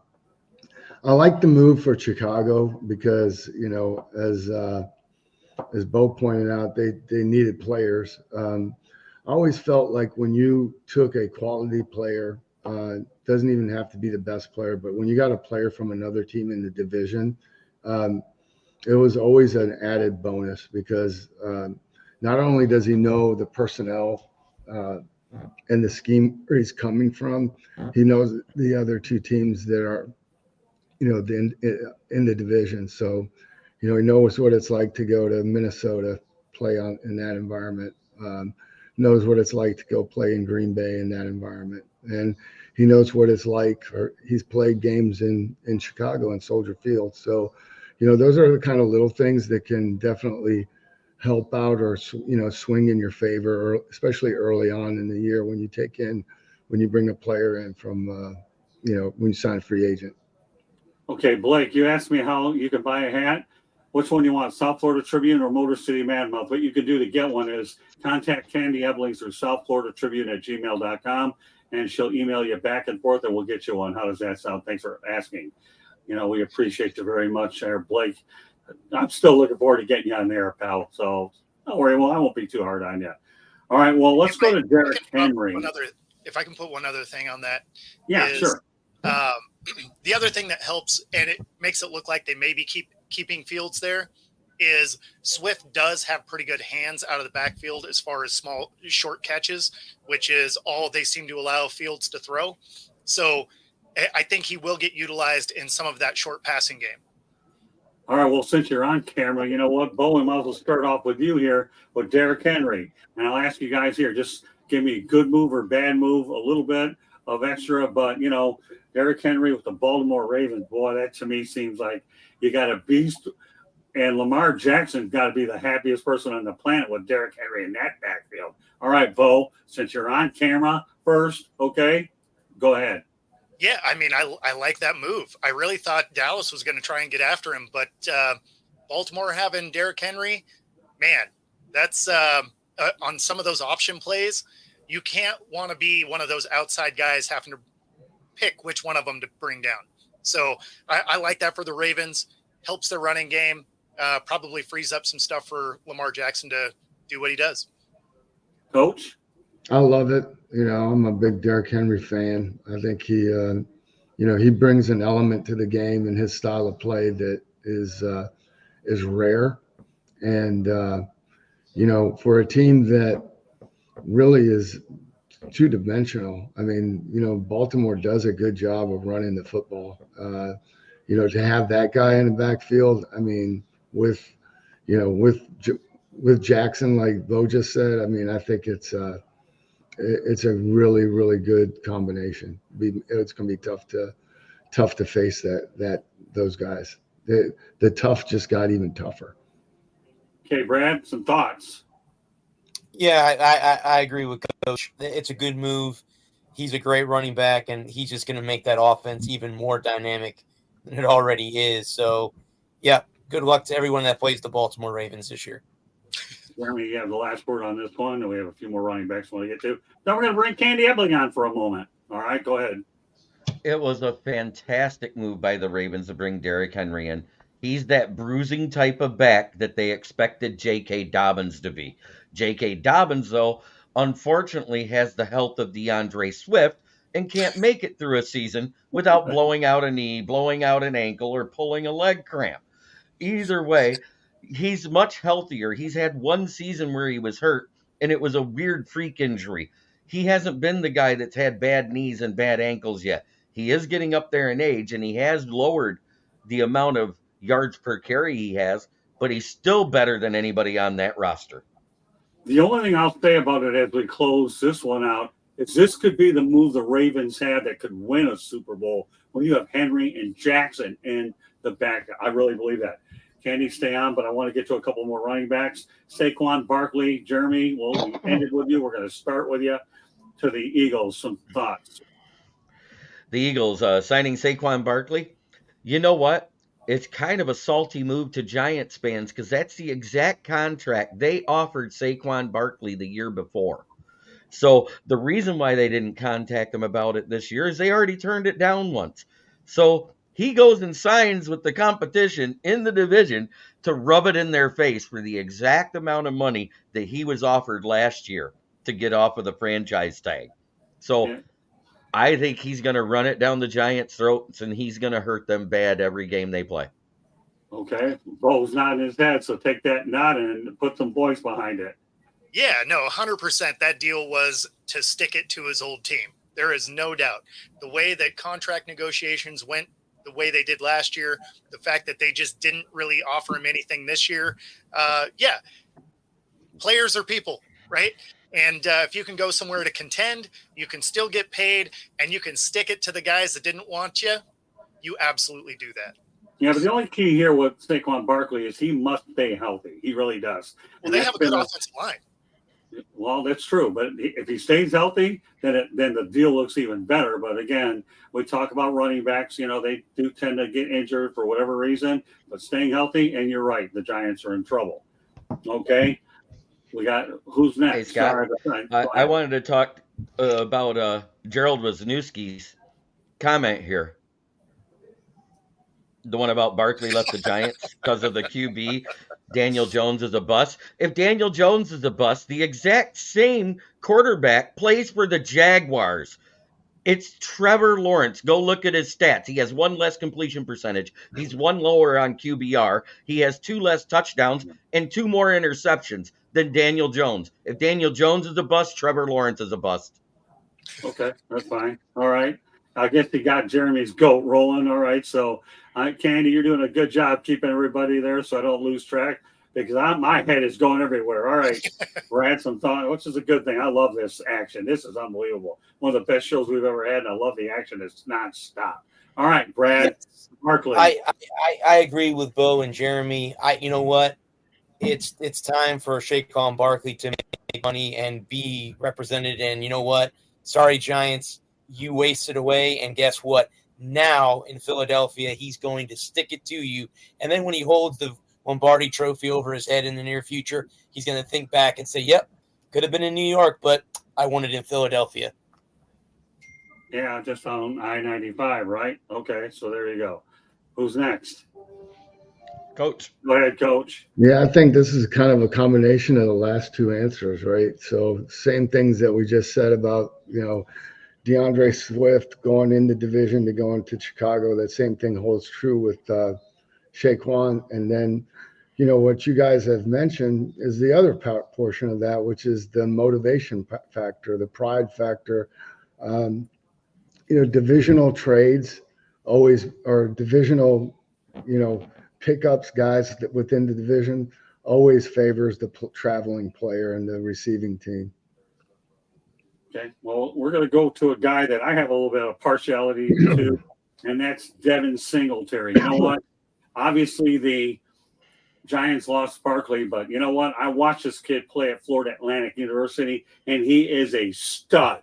like the move for Chicago because, as Bo pointed out, they needed players. I always felt like when you took a quality player, doesn't even have to be the best player, but when you got a player from another team in the division, it was always an added bonus because not only does he know the personnel and the scheme where he's coming from, he knows the other two teams that are, in the division. So, he knows what it's like to go to Minnesota, play in that environment. Knows what it's like to go play in Green Bay in that environment. And he knows what it's like, or he's played games in Chicago and Soldier Field. So, those are the kind of little things that can definitely help out or, swing in your favor, or especially early on in the year when you bring a player in from, when you sign a free agent. Okay, Blake, you asked me how you can buy a hat. Which one you want, South Florida Tribune or Motor City Madmouth? What you can do to get one is contact Candy Eblings through southfloridatribune@gmail.com, and she'll email you back and forth, and we'll get you one. How does that sound? Thanks for asking. We appreciate you very much there, Blake. I'm still looking forward to getting you on there, pal. So don't worry. Well, I won't be too hard on you. All right. Well, let's go to Derrick Henry. If I can put one other thing on that. Yeah, sure. The other thing that helps, and it makes it look like they may be keeping Fields there, is Swift does have pretty good hands out of the backfield as far as small, short catches, which is all they seem to allow Fields to throw. So I think he will get utilized in some of that short passing game. All right. Well, since you're on camera, you know what, Bo, we might as well start off with you here with Derrick Henry. And I'll ask you guys here, just give me a good move or bad move, a little bit of extra. But, you know, Derrick Henry with the Baltimore Ravens, boy, that to me seems like you got a beast. And Lamar Jackson's got to be the happiest person on the planet with Derrick Henry in that backfield. All right, Bo, since you're on camera first, okay, go ahead. Yeah, I mean, I like that move. I really thought Dallas was going to try and get after him, but Baltimore having Derrick Henry, man, that's on some of those option plays, you can't want to be one of those outside guys having to pick which one of them to bring down. So I like that for the Ravens. Helps their running game. Probably frees up some stuff for Lamar Jackson to do what he does. Coach? I love it. You know, I'm a big Derrick Henry fan. I think he brings an element to the game and his style of play that is rare. And, for a team that really is two-dimensional, I mean, Baltimore does a good job of running the football. To have that guy in the backfield, I mean, with Jackson, like Bo just said, I mean, I think it's a really, really good combination. It's going to be tough to face those guys. The tough just got even tougher. Okay, Brad, some thoughts. Yeah, I agree with Coach. It's a good move. He's a great running back, and he's just going to make that offense even more dynamic than it already is. So, yeah, good luck to everyone that plays the Baltimore Ravens this year. Jeremy, you have the last word on this one, and we have a few more running backs we want to get to. Then we're going to bring Candy Ebling on for a moment. All right, go ahead. It was a fantastic move by the Ravens to bring Derrick Henry in. He's that bruising type of back that they expected J.K. Dobbins to be. J.K. Dobbins, though, unfortunately has the health of DeAndre Swift and can't make it through a season without blowing out a knee, blowing out an ankle, or pulling a leg cramp. Either way, he's much healthier. He's had one season where he was hurt, and it was a weird freak injury. He hasn't been the guy that's had bad knees and bad ankles yet. He is getting up there in age, and he has lowered the amount of yards per carry he has, but he's still better than anybody on that roster. The only thing I'll say about it as we close this one out is this could be the move the Ravens had that could win a Super Bowl when you have Henry and Jackson in the back. I really believe that. Candy, stay on, but I want to get to a couple more running backs. Saquon Barkley, Jeremy, well, we ended with you. We're going to start with you to the Eagles. Some thoughts. The Eagles signing Saquon Barkley. You know what? It's kind of a salty move to Giants fans because that's the exact contract they offered Saquon Barkley the year before. So the reason why they didn't contact him about it this year is they already turned it down once. So he goes and signs with the competition in the division to rub it in their face for the exact amount of money that he was offered last year to get off of the franchise tag. So yeah. I think he's going to run it down the Giants' throats, and he's going to hurt them bad every game they play. Okay. Bo's nodding his head, so take that nod and put some voice behind it. Yeah, no, 100%. That deal was to stick it to his old team. There is no doubt. The way that contract negotiations went, the way they did last year, the fact that they just didn't really offer him anything this year. Yeah, players are people, right? And if you can go somewhere to contend, you can still get paid, and you can stick it to the guys that didn't want you, you absolutely do that. Yeah, but the only key here with Saquon Barkley is he must stay healthy. He really does. Well, they have a good offensive line. Well, that's true. But if he stays healthy, then the deal looks even better. But again, we talk about running backs. You know, they do tend to get injured for whatever reason. But staying healthy, and you're right, the Giants are in trouble. Okay. We got who's next? Hey, Scott, I wanted to talk about Gerald Wisniewski's comment here. The one about Barkley left the Giants because of the QB. Daniel Jones is a bust. If Daniel Jones is a bust, the exact same quarterback plays for the Jaguars. It's Trevor Lawrence. Go look at his stats. He has one less completion percentage. He's one lower on QBR. He has two less touchdowns and two more interceptions than Daniel Jones. If Daniel Jones is a bust, Trevor Lawrence is a bust. Okay, that's fine. All right. I guess you got Jeremy's goat rolling. All right. So, Candy, you're doing a good job keeping everybody there so I don't lose track because my head is going everywhere. All right. Brad, some thought, which is a good thing. I love this action. This is unbelievable. One of the best shows we've ever had, and I love the action. It's nonstop. All right, Brad, Barkley. I agree with Bo and Jeremy. You know what? It's time for Saquon Barkley to make money and be represented. And you know what? Sorry, Giants, you wasted away. And guess what? Now in Philadelphia, he's going to stick it to you. And then when he holds the Lombardi trophy over his head in the near future, he's going to think back and say, yep, could have been in New York, but I won it in Philadelphia. Yeah, just on I-95, right? Okay, so there you go. Who's next? Coach. Go ahead, Coach. Yeah, I think this is kind of a combination of the last two answers, right? So same things that we just said about, DeAndre Swift going in the division to going to Chicago. That same thing holds true with Saquon. And then, what you guys have mentioned is the other portion of that, which is the motivation factor, the pride factor. Divisional trades always, or divisional, pickups, guys that within the division always favors the traveling player and the receiving team. Okay, well, we're going to go to a guy that I have a little bit of partiality to, and that's Devin Singletary. You know what? Obviously, the Giants lost Barkley, but you know what? I watched this kid play at Florida Atlantic University, and he is a stud,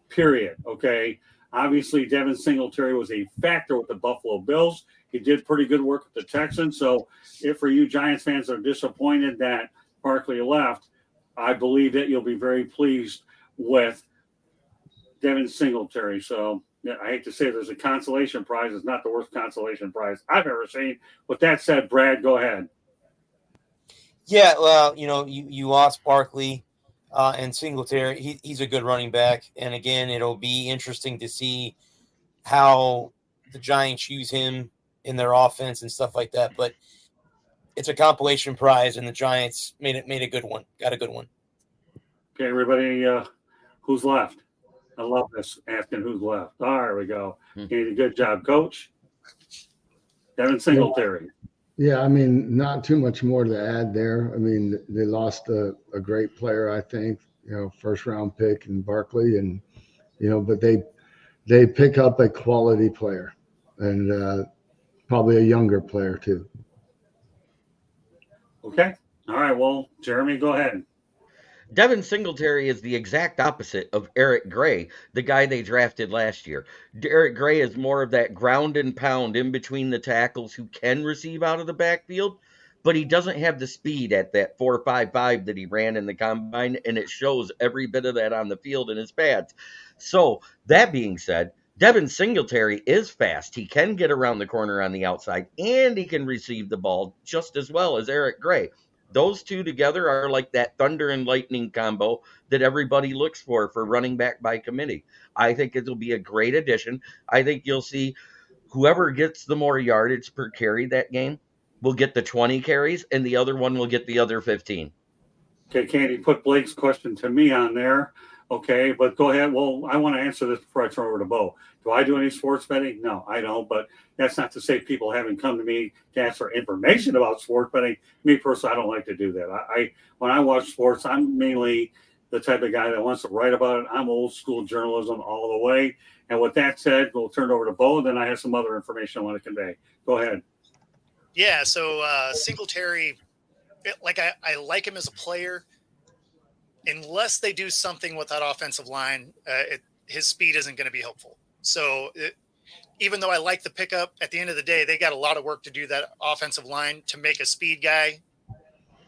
period, okay? Obviously, Devin Singletary was a factor with the Buffalo Bills. He did pretty good work with the Texans. So if for you Giants fans are disappointed that Barkley left, I believe that you'll be very pleased with Devin Singletary. So yeah, I hate to say there's a consolation prize. It's not the worst consolation prize I've ever seen. With that said, Brad, go ahead. Yeah, well, you lost Barkley and Singletary. He's a good running back. And again, it'll be interesting to see how the Giants use him in their offense and stuff like that. But it's a compilation prize, and the Giants made a good one. Got a good one. Okay, everybody, who's left? I love this, asking who's left. There we go. You did a good job, Coach. Devin Singletary. Yeah, not too much more to add there. They lost a great player, I think, first round pick in Barkley, and but they pick up a quality player and probably a younger player too. Okay. All right. Well, Jeremy, go ahead. Devin Singletary is the exact opposite of Eric Gray, the guy they drafted last year. Eric Gray is more of that ground and pound in between the tackles who can receive out of the backfield, but he doesn't have the speed at that 4.55 that he ran in the combine, and it shows every bit of that on the field in his pads. So that being said, Devin Singletary is fast. He can get around the corner on the outside, and he can receive the ball just as well as Eric Gray. Those two together are like that thunder and lightning combo that everybody looks for running back by committee. I think it'll be a great addition. I think you'll see whoever gets the more yardage per carry that game will get the 20 carries, and the other one will get the other 15. Okay, Candy, put Blake's question to me on there. Okay, but go ahead. Well, I want to answer this before I turn over to Bo. Do I do any sports betting? No, I don't. But that's not to say people haven't come to me to ask for information about sports betting. Me personally, I don't like to do that. I when I watch sports, I'm mainly the type of guy that wants to write about it. I'm old school journalism all the way. And with that said, we'll turn it over to Bo. Then I have some other information I want to convey. Go ahead. Yeah. So Singletary, I like him as a player. Unless they do something with that offensive line, his speed isn't going to be helpful. So even though I like the pickup, at the end of the day, they got a lot of work to do that offensive line to make a speed guy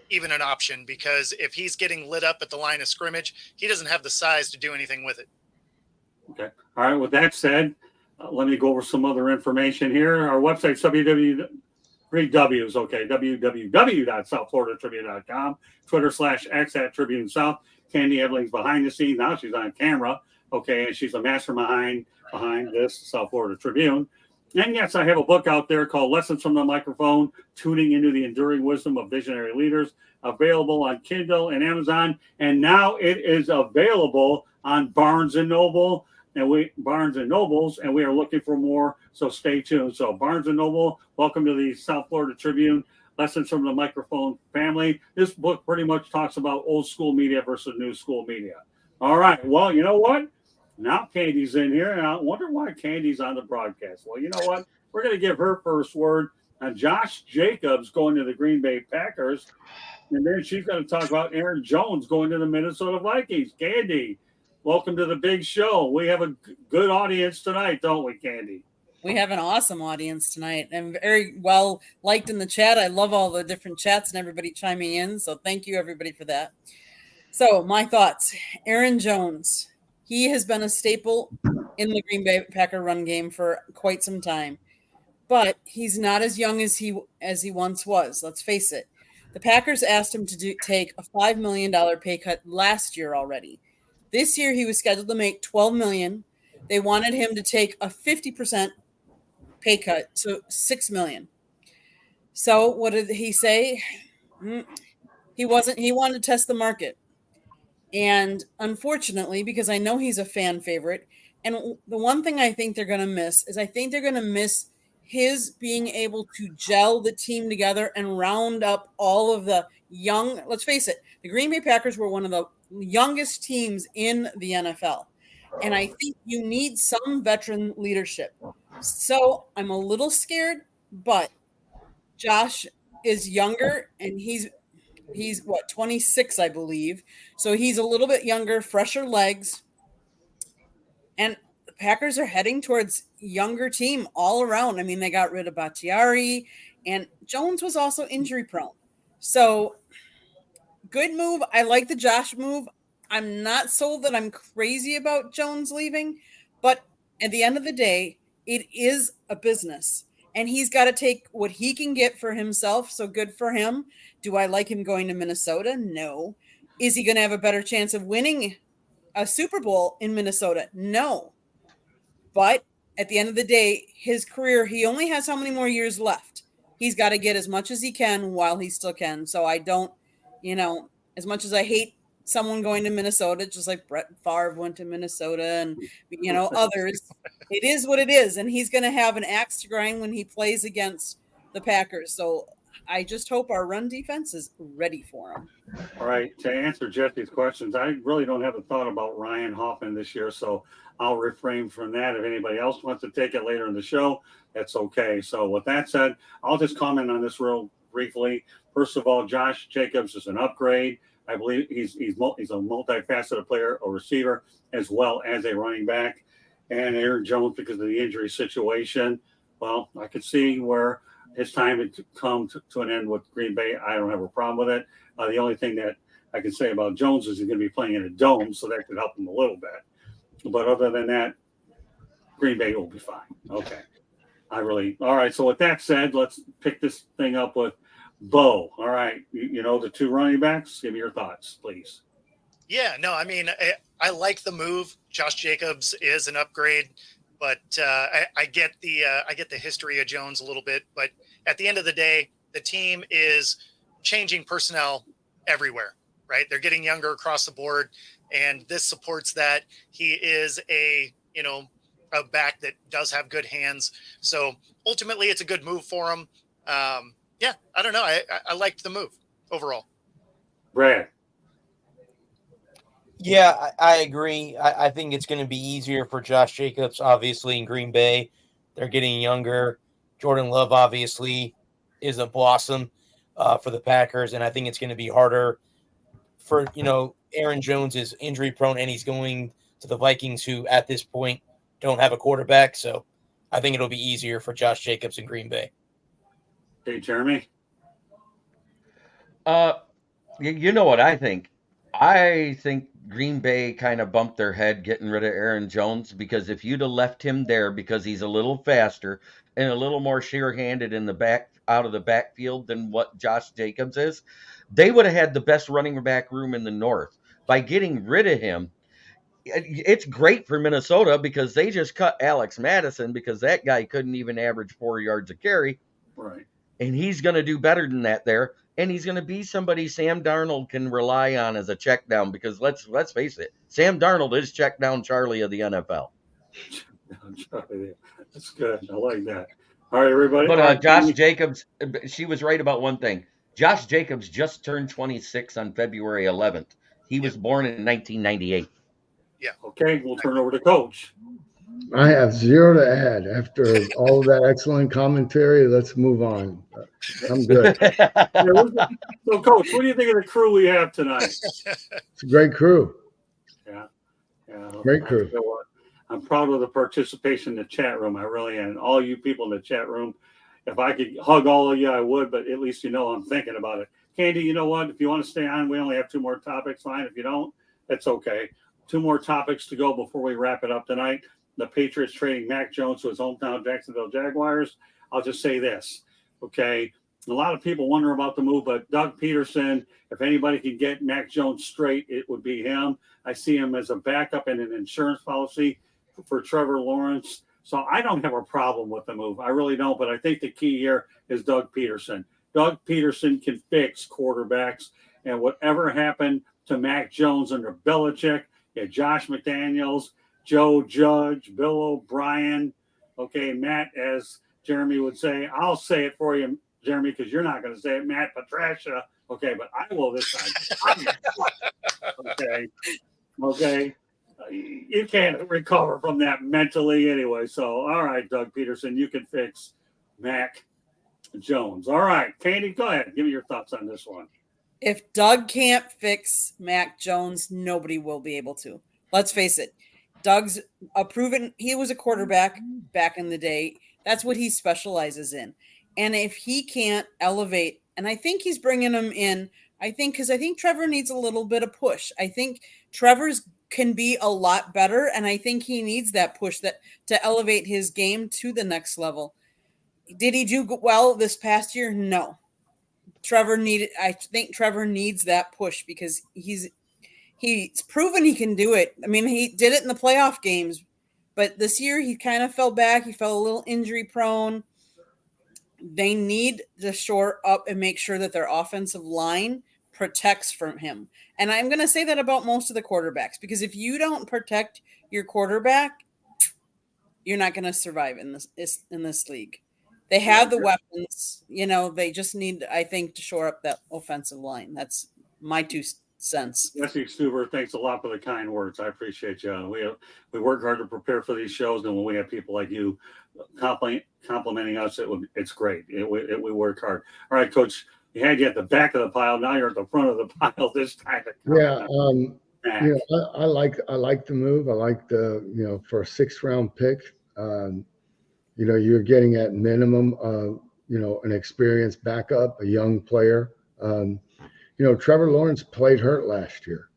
even an option, because if he's getting lit up at the line of scrimmage, he doesn't have the size to do anything with it. Okay. All right. With that said, let me go over some other information here. Our website's www.southfloridatribune.com, Twitter/X @TribuneSouth. Candy Eveling's behind the scenes. Now she's on camera. Okay, and she's a mastermind behind this South Florida Tribune. And yes, I have a book out there called Lessons from the Microphone, Tuning into the Enduring Wisdom of Visionary Leaders, available on Kindle and Amazon. And now it is available on Barnes & Noble and Nobles, and we are looking for more, so stay tuned. So Barnes & Noble, welcome to the South Florida Tribune, Lessons from the Microphone family. This book pretty much talks about old school media versus new school media. All right, well, you know what? Now Candy's in here, and I wonder why Candy's on the broadcast. Well, you know what? We're going to give her first word on Josh Jacobs going to the Green Bay Packers, and then she's going to talk about Aaron Jones going to the Minnesota Vikings. Candy, welcome to the big show. We have a good audience tonight, don't we, Candy? We have an awesome audience tonight and very well liked in the chat. I love all the different chats and everybody chiming in. So thank you, everybody, for that. So my thoughts, Aaron Jones. He has been a staple in the Green Bay Packer run game for quite some time, but he's not as young as he once was. Let's face it. The Packers asked him to take a $5 million pay cut last year already. This year he was scheduled to make $12 million. They wanted him to take a 50% pay cut, so $6 million. So what did he say? He wanted to test the market. And unfortunately, because I know he's a fan favorite, and the one thing I think they're going to miss is his being able to gel the team together and round up all of the young. Let's face it, the Green Bay Packers were one of the youngest teams in the NFL. And I think you need some veteran leadership. So I'm a little scared, but Josh is younger and he's 26, I believe. So he's a little bit younger, fresher legs. And the Packers are heading towards younger team all around. I mean, they got rid of Bakhtiari, and Jones was also injury prone. So good move. I like the Josh move. I'm not sold that I'm crazy about Jones leaving, but at the end of the day, it is a business. And he's got to take what he can get for himself. So good for him. Do I like him going to Minnesota? No. Is he going to have a better chance of winning a Super Bowl in Minnesota? No. But at the end of the day, his career, he only has how many more years left? He's got to get as much as he can while he still can. So I don't, as much as I hate someone going to Minnesota, just like Brett Favre went to Minnesota and, others, it is what it is. And he's going to have an axe to grind when he plays against the Packers. So I just hope our run defense is ready for him. All right. To answer Jesse's questions, I really don't have a thought about Ryan Hoffman this year, so I'll refrain from that. If anybody else wants to take it later in the show, that's okay. So with that said, I'll just comment on this real briefly. First of all, Josh Jacobs is an upgrade. I believe he's a multifaceted player, a receiver, as well as a running back. And Aaron Jones, because of the injury situation, well, I could see where his time had come to an end with Green Bay. I don't have a problem with it. The only thing that I can say about Jones is he's going to be playing in a dome, so that could help him a little bit. But other than that, Green Bay will be fine. Okay. All right. So with that said, let's pick this thing up with Bo. All right. The two running backs. Give me your thoughts, please. Yeah, no, I mean, I like the move. Josh Jacobs is an upgrade, but I get the history of Jones a little bit. But at the end of the day, the team is changing personnel everywhere, right? They're getting younger across the board, and this supports that. He is a back that does have good hands. So ultimately, it's a good move for him. Yeah, I don't know. I liked the move overall. Brad. Yeah, I agree. I think it's going to be easier for Josh Jacobs, obviously, in Green Bay. They're getting younger. Jordan Love, obviously, is a blossom for the Packers, and I think it's going to be harder for, Aaron Jones is injury prone, and he's going to the Vikings, who at this point don't have a quarterback. So I think it'll be easier for Josh Jacobs in Green Bay. Hey, Jeremy. You know what I think? I think Green Bay kind of bumped their head getting rid of Aaron Jones, because if you'd have left him there because he's a little faster and a little more sure-handed in the back out of the backfield than what Josh Jacobs is, they would have had the best running back room in the North. By getting rid of him, it's great for Minnesota because they just cut Alex Madison because that guy couldn't even average 4 yards a carry. Right. And he's going to do better than that there. And he's going to be somebody Sam Darnold can rely on as a check down, because let's face it, Sam Darnold is check down Charlie of the NFL. That's good. I like that. All right, everybody. But Josh Jacobs, she was right about one thing. Josh Jacobs just turned 26 on February 11th. He was born in 1998. Okay, we'll turn over to Coach. I have zero to add after all of that excellent commentary. Let's move on. I'm good. So, Coach, what do you think of the crew we have tonight? It's a great crew. Yeah. Great crew. I'm proud of the participation in the chat room. I really am. All you people in the chat room. If I could hug all of you, I would, but at least you know I'm thinking about it. Candy, you know what? If you want to stay on, we only have 2 more topics. Fine. If you don't, that's okay. 2 more topics to go before we wrap it up tonight. The Patriots trading Mac Jones to his hometown Jacksonville Jaguars. I'll just say this, okay? A lot of people wonder about the move, but Doug Peterson, if anybody can get Mac Jones straight, it would be him. I see him as a backup in an insurance policy for Trevor Lawrence. So I don't have a problem with the move. I really don't, but I think the key here is Doug Peterson. Doug Peterson can fix quarterbacks, and whatever happened to Mac Jones under Belichick, Josh McDaniels, Joe Judge, Bill O'Brien. Okay, Matt, as Jeremy would say, I'll say it for you, Jeremy, because you're not going to say it, Matt Patricia. Okay, but I will this time. Okay. You can't recover from that mentally anyway. So, all right, Doug Peterson, you can fix Mac Jones. All right, Candy, go ahead. Give me your thoughts on this one. If Doug can't fix Mac Jones, nobody will be able to. Let's face it. Doug's a proven, he was a quarterback back in the day. That's what he specializes in. And if he can't elevate, and I think he's bringing him in, because I think Trevor needs a little bit of push. I think Trevor's can be a lot better, and I think he needs that push to elevate his game to the next level. Did he do well this past year? No. I think Trevor needs that push because he's proven he can do it. I mean, he did it in the playoff games, but this year he kind of fell back. He felt a little injury prone. They need to shore up and make sure that their offensive line protects from him. And I'm going to say that about most of the quarterbacks, because if you don't protect your quarterback, you're not going to survive in this league. They have the weapons, they just need, I think, to shore up that offensive line. That's my 2 cents. Jesse Stuber, thanks a lot for the kind words. I appreciate you. We work hard to prepare for these shows, and when we have people like you complimenting us, it's great. We work hard. All right, Coach, you had you at the back of the pile. Now you're at the front of the pile this time. Yeah, I like the move. I like the for a 6th round pick. You're getting at minimum, an experienced backup, a young player. Trevor Lawrence played hurt last year.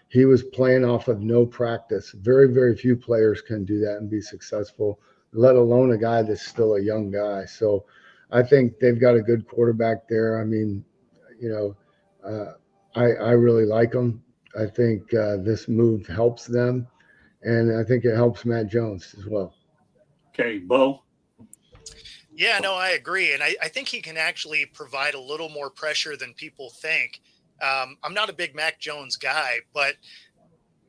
He was playing off of no practice. Very, very few players can do that and be successful, let alone a guy that's still a young guy. So I think they've got a good quarterback there. I mean, I really like them. I think this move helps them, and I think it helps Matt Jones as well. Okay, Bo? Yeah, no, I agree. And I think he can actually provide a little more pressure than people think. I'm not a big Mac Jones guy, but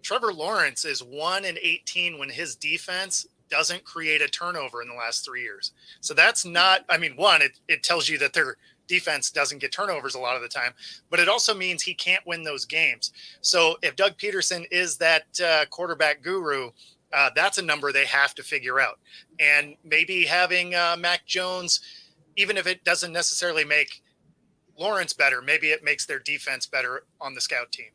Trevor Lawrence is 1-18 when his defense doesn't create a turnover in the last 3 years. So that's not, it tells you that their defense doesn't get turnovers a lot of the time, but it also means he can't win those games. So if Doug Peterson is that quarterback guru, that's a number they have to figure out. And maybe having Mac Jones, even if it doesn't necessarily make Lawrence better, maybe it makes their defense better on the scout team.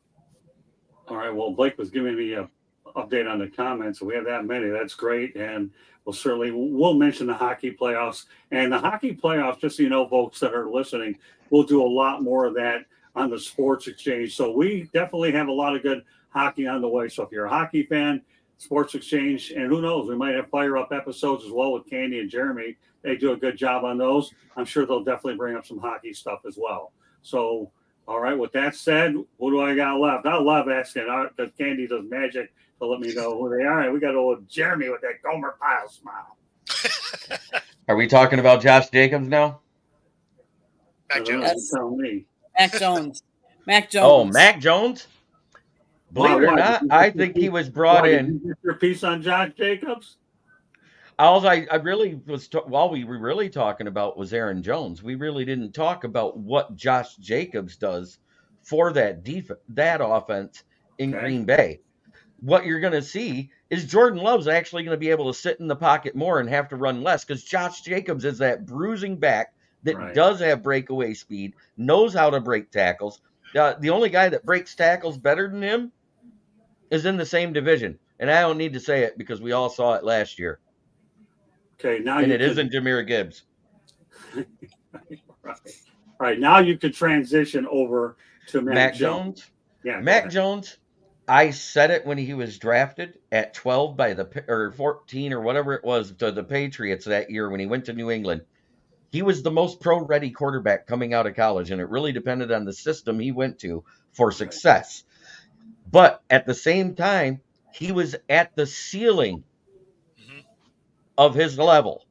All right. Well, Blake was giving me an update on the comments. We have that many. That's great. And we'll mention the hockey playoffs. And the hockey playoffs, just so you know, folks that are listening, we'll do a lot more of that on the Sports Exchange. So we definitely have a lot of good hockey on the way. So if you're a hockey fan, Sports Exchange, and who knows, we might have fire up episodes as well with Candy and Jeremy. They do a good job on those. I'm sure they'll definitely bring up some hockey stuff as well. So, all right, with that said, who do I got left? I love asking because Candy does magic to let me know who they are. And we got old Jeremy with that Gomer Pyle smile. Are we talking about Josh Jacobs now? Mac Jones. Yes. Tell me. Mac Jones. Mac Jones. Oh, Mac Jones? Believe it or not, I think he was brought in. Did you get your piece on Josh Jacobs? All I really was, while we were really talking about was Aaron Jones. We really didn't talk about what Josh Jacobs does for that offense in Okay. Green Bay. What you're going to see is Jordan Love's actually going to be able to sit in the pocket more and have to run less because Josh Jacobs is that bruising back that Right. does have breakaway speed, knows how to break tackles. The only guy that breaks tackles better than him is in the same division. And I don't need to say it because we all saw it last year. Okay, now And you it could- isn't Jahmyr Gibbs. Right. All right, now you could transition over to Mac Jones. Yeah, Mac Jones, I said it when he was drafted at 12 or 14 or whatever it was to the Patriots that year when he went to New England. He was the most pro-ready quarterback coming out of college, and it really depended on the system he went to for success. But at the same time, he was at the ceiling Mhm. of his level.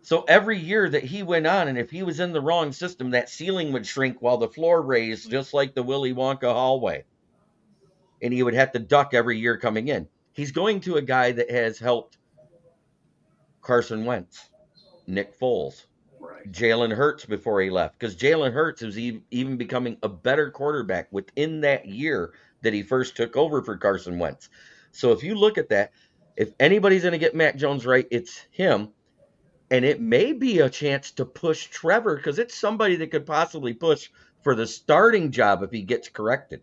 So every year that he went on, and if he was in the wrong system, that ceiling would shrink while the floor raised, just like the Willy Wonka hallway. And he would have to duck every year coming in. He's going to a guy that has helped Carson Wentz, Nick Foles, Right. Jalen Hurts before he left, because Jalen Hurts is even becoming a better quarterback within that year that he first took over for Carson Wentz. So if you look at that, if anybody's going to get Mac Jones right, it's him. And it may be a chance to push Trevor because it's somebody that could possibly push for the starting job if he gets corrected.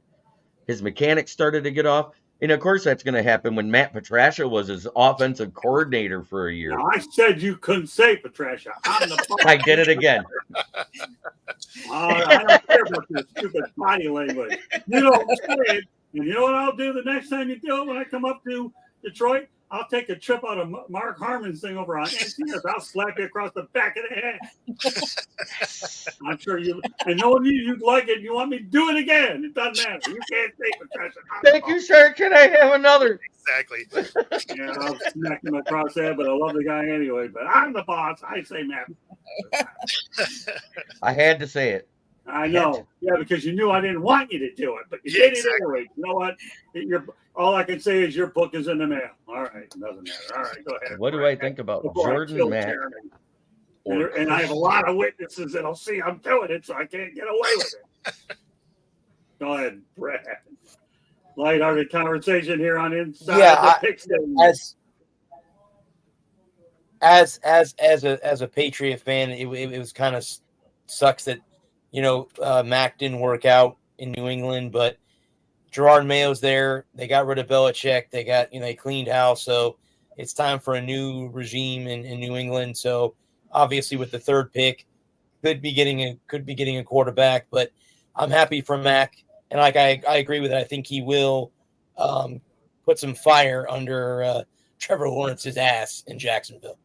His mechanics started to get off. And of course, that's going to happen when Matt Patricia was his offensive coordinator for a year. Now, I said you couldn't say Patricia. I'm the I did it again. I don't care about your stupid body language. You don't say it. And you know what I'll do the next time you do it when I come up to Detroit? I'll take a trip out of Mark Harmon's thing over on NCS. I'll slap you across the back of the head. I'm sure you, and knowing you'd like it. You want me to do it again. It doesn't matter. You can't say Patricia. Thank you, sir. Can I have another? Exactly. Yeah, I'll smack him across the head, but I love the guy anyway. But I'm the boss. I say Matt. I had to say it. I know. Yeah, because you knew I didn't want you to do it, but you did it anyway. You know what? All I can say is your book is in the mail. All right. It doesn't matter. All right. Go ahead. What do I think about Before I Jordan kill Mack? Jeremy. And I have a lot of witnesses that'll see I'm doing it, so I can't get away with it. Go ahead, Brad. Lighthearted conversation here on Inside the Pigskin. As a Patriot fan, it was kind of sucks that Mac didn't work out in New England, but Gerard Mayo's there. They got rid of Belichick. They got they cleaned house, so it's time for a new regime in New England. So obviously, with the third pick, could be getting a quarterback, but I'm happy for Mac. And I agree with it. I think he will put some fire under Trevor Lawrence's ass in Jacksonville.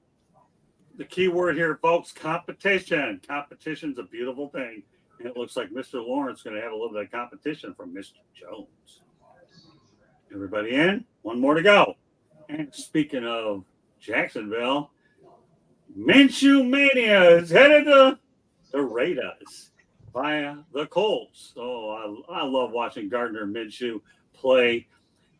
The key word here, folks, competition. Competition's a beautiful thing. And it looks like Mr. Lawrence is going to have a little bit of competition from Mr. Jones. Everybody in? One more to go. And speaking of Jacksonville, Minshew Mania is headed to the Raiders via the Colts. So I love watching Gardner Minshew play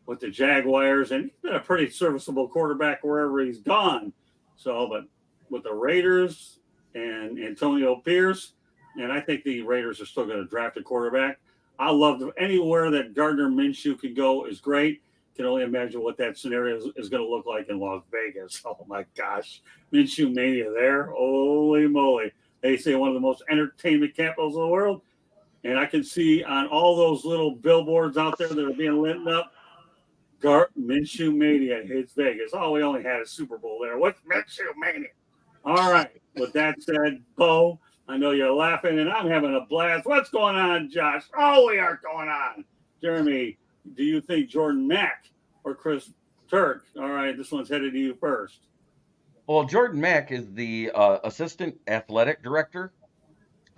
with the Jaguars, and he's been a pretty serviceable quarterback wherever he's gone. So, but with the Raiders and Antonio Pierce, and I think the Raiders are still going to draft a quarterback. I love anywhere that Gardner Minshew can go is great. Can only imagine what that scenario is going to look like in Las Vegas. Oh my gosh, Minshew Mania there! Holy moly! They say one of the most entertainment capitals of the world, and I can see on all those little billboards out there that are being lit up, Minshew Mania hits Vegas. Oh, we only had a Super Bowl there. What's Minshew Mania? All right. With that said, Bo, I know you're laughing, and I'm having a blast. What's going on, Josh? Oh, we are going on. Jeremy, do you think Jordan Mack or Chris Turk? All right, this one's headed to you first. Well, Jordan Mack is the assistant athletic director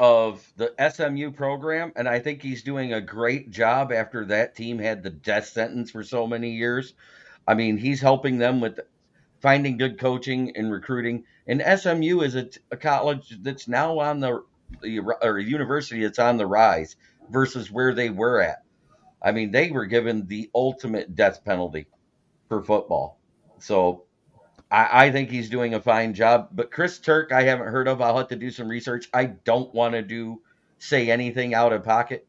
of the SMU program, and I think he's doing a great job after that team had the death sentence for so many years. I mean, he's helping them with finding good coaching and recruiting. And SMU is a college that's now on or a university that's on the rise versus where they were at. I mean, they were given the ultimate death penalty for football. So I think he's doing a fine job. But Chris Turk, I haven't heard of. I'll have to do some research. I don't want to say anything out of pocket.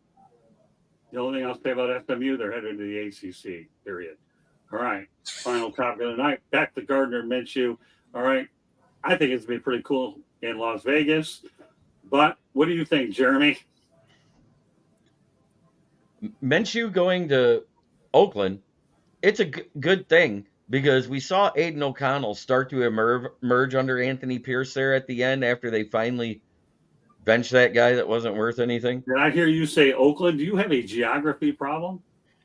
The only thing I'll say about SMU, they're headed to the ACC, period. All right. Final topic of the night. Back to Gardner Minshew. All right. I think it's going to be pretty cool in Las Vegas. But what do you think, Jeremy? Minshew going to Oakland, it's a good thing because we saw Aiden O'Connell start to emerge under Anthony Pierce there at the end after they finally benched that guy that wasn't worth anything. Did I hear you say Oakland? Do you have a geography problem?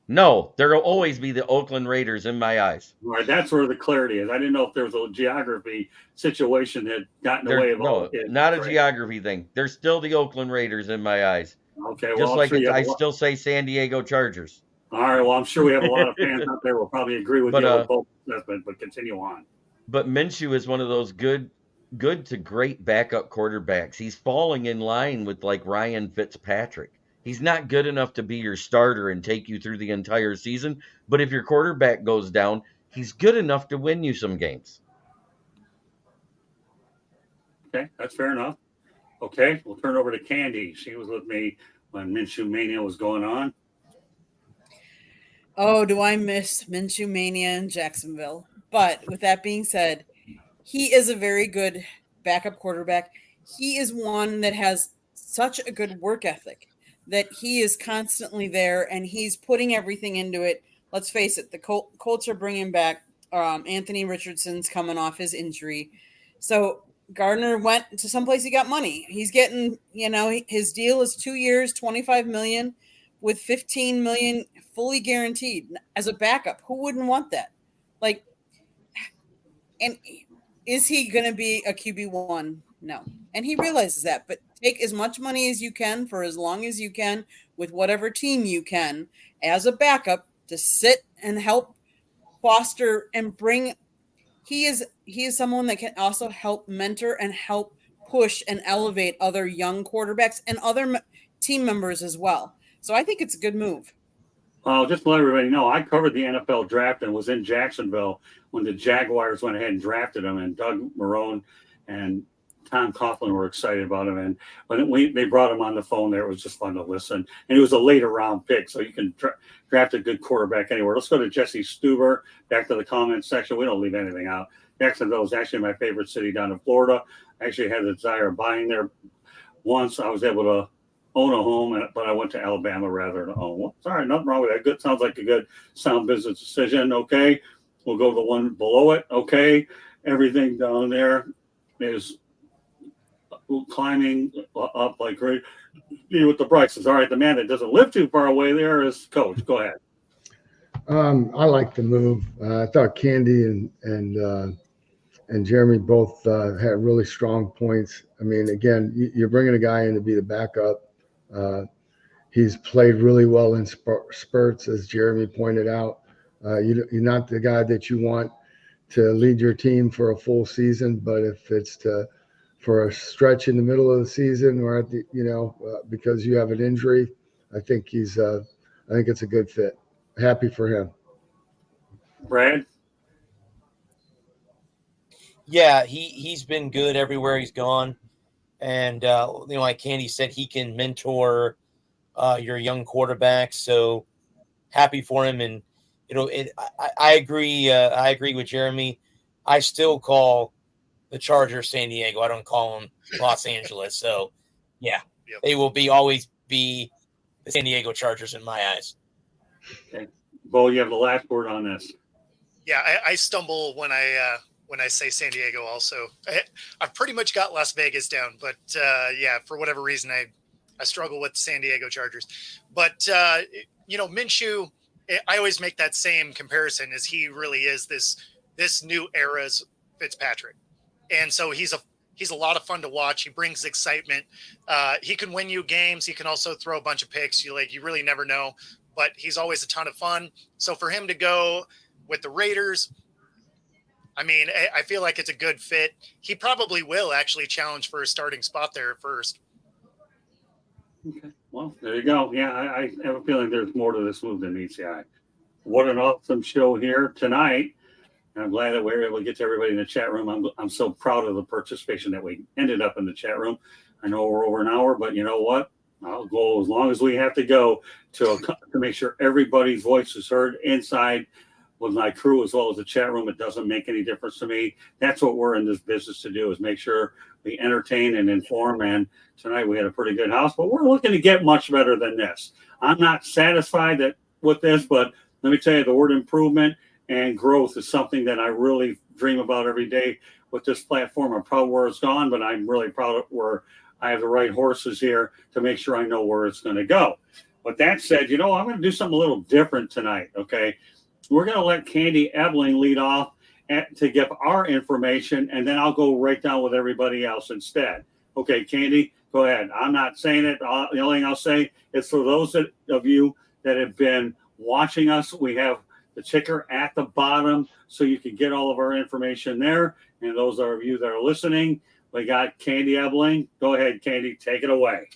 No, there will always be the Oakland Raiders in my eyes. All right, that's where the clarity is. I didn't know if there was a geography situation that got in the way of all of it. Not a geography thing. They're still the Oakland Raiders in my eyes. Okay, well, just like I still say San Diego Chargers. All right, well, I'm sure we have a lot of fans out there will probably agree with you with both assessments, but continue on. But Minshew is one of those good to great backup quarterbacks. He's falling in line with like Ryan Fitzpatrick. He's not good enough to be your starter and take you through the entire season. But if your quarterback goes down, he's good enough to win you some games. Okay, that's fair enough. Okay, we'll turn over to Candy. She was with me when Minshew Mania was going on. Oh, do I miss Minshew Mania in Jacksonville? But with that being said, he is a very good backup quarterback. He is one that has such a good work ethic that he is constantly there and he's putting everything into it. Let's face it, the Colts are bringing back Anthony Richardson's coming off his injury. So Gardner went to someplace he got money. He's getting, his deal is 2 years, $25 million with $15 million fully guaranteed as a backup. Who wouldn't want that? Like, and is he going to be a QB1? No. And he realizes that, but take as much money as you can for as long as you can with whatever team you can as a backup to sit and help foster and bring. He is someone that can also help mentor and help push and elevate other young quarterbacks and other team members as well. So I think it's a good move. Just to let everybody know, I covered the NFL draft and was in Jacksonville when the Jaguars went ahead and drafted him, and Doug Marrone and Tom Coughlin were excited about him. And when they brought him on the phone there, it was just fun to listen. And he was a later round pick, so you can draft a good quarterback anywhere. Let's go to Jesse Stuber. Back to the comment section. We don't leave anything out. Jacksonville is actually my favorite city down in Florida. I actually had the desire of buying there once. I was able to own a home, but I went to Alabama rather than own one. Sorry, nothing wrong with that. Good, sounds like a good sound business decision. Okay, we'll go to the one below it. Okay, everything down there is climbing up like great with the prices. All right, the man that doesn't live too far away there is Coach. Go ahead. I like the move. I thought Candy and Jeremy both had really strong points. I mean, again, you're bringing a guy in to be the backup. He's played really well in spurts, as Jeremy pointed out. You're not the guy that you want to lead your team for a full season, but if it's for a stretch in the middle of the season or at the, because you have an injury, I think it's a good fit. Happy for him. Brad? Yeah, he's been good everywhere he's gone. And, like Candy said, he can mentor your young quarterback. So happy for him. And, I agree. I agree with Jeremy. I still call the Chargers San Diego. I don't call them Los Angeles. So, yeah, They will always be the San Diego Chargers in my eyes. Okay. Bo, you have the last word on this. Yeah, I stumble when I when I say San Diego. Also, I've pretty much got Las Vegas down, but yeah, for whatever reason, I struggle with San Diego Chargers. But Minshew, I always make that same comparison, as he really is this new era's Fitzpatrick, and so he's a lot of fun to watch. He brings excitement. He can win you games. He can also throw a bunch of picks. You really never know, but he's always a ton of fun. So for him to go with the Raiders, I mean, I feel like it's a good fit. He probably will actually challenge for a starting spot there at first. Okay. Well, there you go. Yeah, I have a feeling there's more to this move than meets the eye. What an awesome show here tonight. And I'm glad that we were able to get to everybody in the chat room. I'm so proud of the participation that we ended up in the chat room. I know we're over an hour, but you know what? I'll go as long as we have to go to make sure everybody's voice is heard inside with my crew as well as the chat room. It doesn't make any difference to me. That's what we're in this business to do, is make sure we entertain and inform. And tonight we had a pretty good house, but we're looking to get much better than this. I'm not satisfied with this, but let me tell you, the word improvement and growth is something that I really dream about every day with this platform. I'm proud where it's gone, but I'm really proud of where I have the right horses here to make sure I know where it's going to go. With that said, I'm going to do something a little different tonight, okay? We're going to let Candy Ebling lead off to give our information, and then I'll go right down with everybody else instead. Okay, Candy, go ahead. I'm not saying it. The only thing I'll say is for those of you that have been watching us, we have the ticker at the bottom so you can get all of our information there. And those of you that are listening, we got Candy Ebling. Go ahead, Candy, take it away.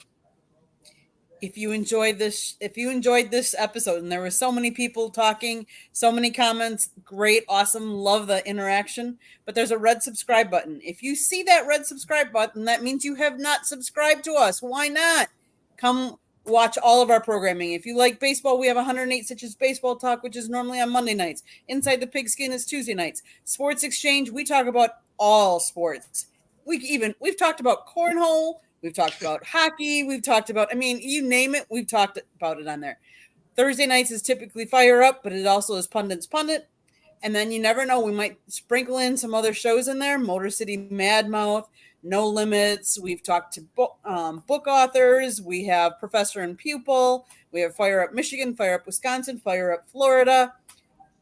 If you enjoyed this episode, and there were so many people talking, so many comments, great, awesome, love the interaction, but there's a red subscribe button. If you see that red subscribe button, that means you have not subscribed to us. Why not? Come watch all of our programming. If you like baseball, we have 108 Stitches Baseball Talk, which is normally on Monday nights. Inside the Pigskin is Tuesday nights. Sports Exchange, we talk about all sports. We've talked about cornhole. We've talked about hockey. We've talked about, you name it, we've talked about it on there. Thursday nights is typically Fire Up, but it also is Pundits Pundit. And then you never know, we might sprinkle in some other shows in there. Motor City Mad Mouth, No Limits. We've talked to book authors. We have Professor and Pupil. We have Fire Up Michigan, Fire Up Wisconsin, Fire Up Florida.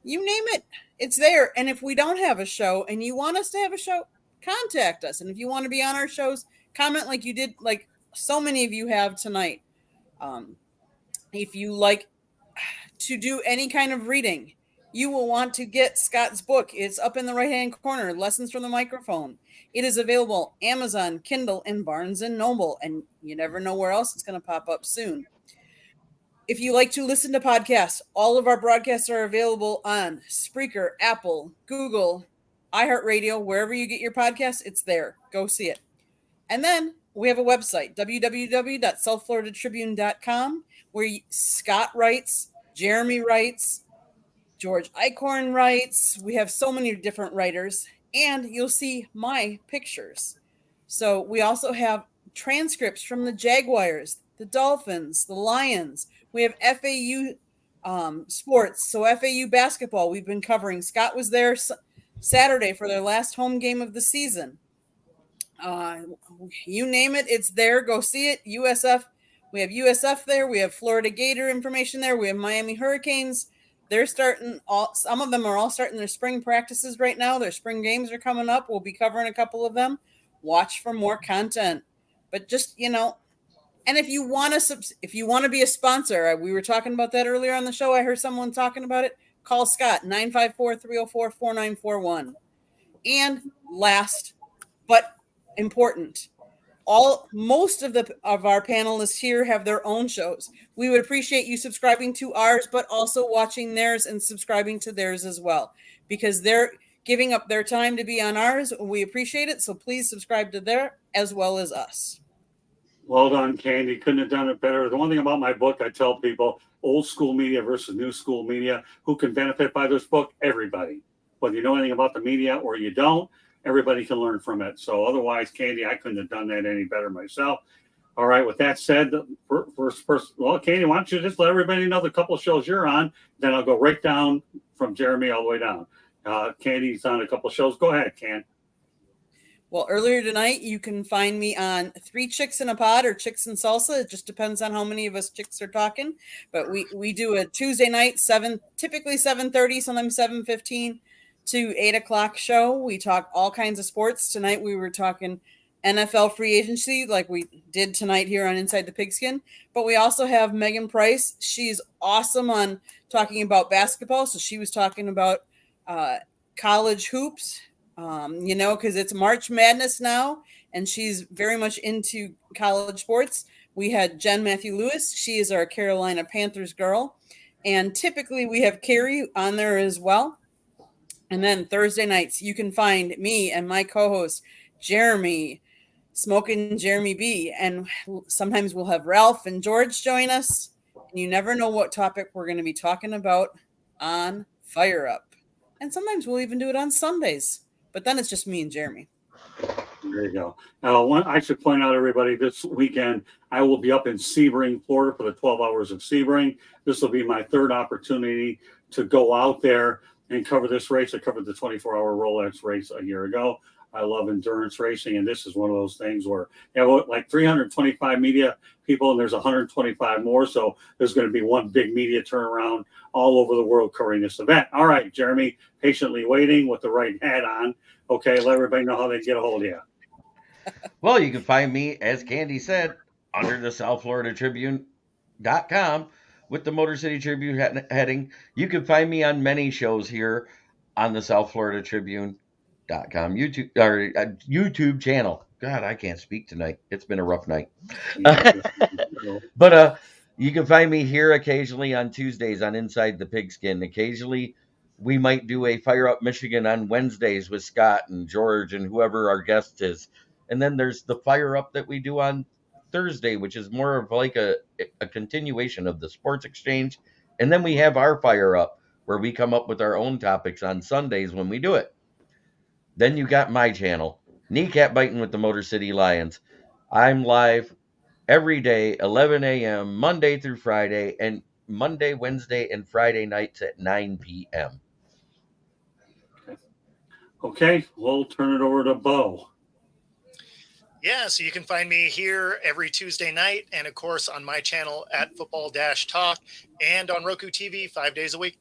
You name it, it's there. And if we don't have a show and you want us to have a show, contact us. And if you want to be on our shows, comment like you did, like so many of you have tonight. If you like to do any kind of reading, you will want to get Scott's book. It's up in the right-hand corner, Lessons from the Microphone. It is available Amazon, Kindle, and Barnes & Noble, and you never know where else it's going to pop up soon. If you like to listen to podcasts, all of our broadcasts are available on Spreaker, Apple, Google, iHeartRadio, wherever you get your podcasts, it's there. Go see it. And then we have a website, www.southfloridatribune.com, where Scott writes, Jeremy writes, George Eichhorn writes. We have so many different writers, and you'll see my pictures. So we also have transcripts from the Jaguars, the Dolphins, the Lions. We have FAU sports, so FAU basketball we've been covering. Scott was there Saturday for their last home game of the season. You name it, it's there. Go see it. USF, we have USF there. We have Florida Gator information there. We have Miami Hurricanes. They're starting some of them are all starting their spring practices right now. Their spring games are coming up. We'll be covering a couple of them. Watch for more content. But just, and if you want to be a sponsor, we were talking about that earlier on the show. I heard someone talking about it. Call Scott 954-304-4941. And last but important, most of our panelists here have their own shows. We would appreciate you subscribing to ours, but also watching theirs and subscribing to theirs as well, because they're giving up their time to be on ours. We appreciate it. So please subscribe to their as well as us. Well done, Candy. Couldn't have done it better. The one thing about my book, I tell people, old school media versus new school media, who can benefit by this book? Everybody. Whether you know anything about the media or you don't, everybody can learn from it. So otherwise, Candy, I couldn't have done that any better myself. All right. With that said, first person, well, Candy, why don't you just let everybody know the couple of shows you're on? Then I'll go right down from Jeremy all the way down. Candy's on a couple shows. Go ahead, Can. Well, earlier tonight, you can find me on 3 Chicks in a Pod or Chicks and Salsa. It just depends on how many of us chicks are talking. But we do a Tuesday night, typically 7:30, sometimes 7:15 to 8 o'clock show. We talk all kinds of sports. Tonight we were talking NFL free agency like we did tonight here on Inside the Pigskin. But we also have Megan Price. She's awesome on talking about basketball. So she was talking about college hoops. Because it's March Madness now, and she's very much into college sports. We had Jen Matthew Lewis. She is our Carolina Panthers girl. And typically we have Carrie on there as well. And then Thursday nights, you can find me and my co-host, Jeremy, Smoking Jeremy B. And sometimes we'll have Ralph and George join us. And you never know what topic we're going to be talking about on Fire Up. And sometimes we'll even do it on Sundays. But then it's just me and Jeremy. There you go. I should point out, everybody, this weekend, I will be up in Sebring, Florida for the 12 Hours of Sebring. This will be my third opportunity to go out there and cover this race. I covered the 24-hour Rolex race a year ago. I love endurance racing, and this is one of those things where you have like 325 media people, and there's 125 more. So there's going to be one big media turnaround all over the world covering this event. All right, Jeremy, patiently waiting with the right hat on. Okay, let everybody know how they get a hold of you. Well, you can find me, as Candy said, under the South Florida Tribune.com with the Motor City Tribune heading. You can find me on many shows here on the South Florida Tribune.com YouTube channel. God, I can't speak tonight. It's been a rough night. But you can find me here occasionally on Tuesdays on Inside the Pigskin. Occasionally, we might do a Fire Up Michigan on Wednesdays with Scott and George and whoever our guest is. And then there's the Fire Up that we do on Thursday, which is more of like a continuation of the Sports Exchange. And then we have our Fire Up, where we come up with our own topics on Sundays when we do it. Then you got my channel, Kneecap Biting with the Motor City Lions. I'm live every day, 11 a.m., Monday through Friday, and Monday, Wednesday, and Friday nights at 9 p.m. Okay, we'll turn it over to Bo. Yeah, so you can find me here every Tuesday night, and of course on my channel at Football-Talk, and on Roku TV 5 days a week.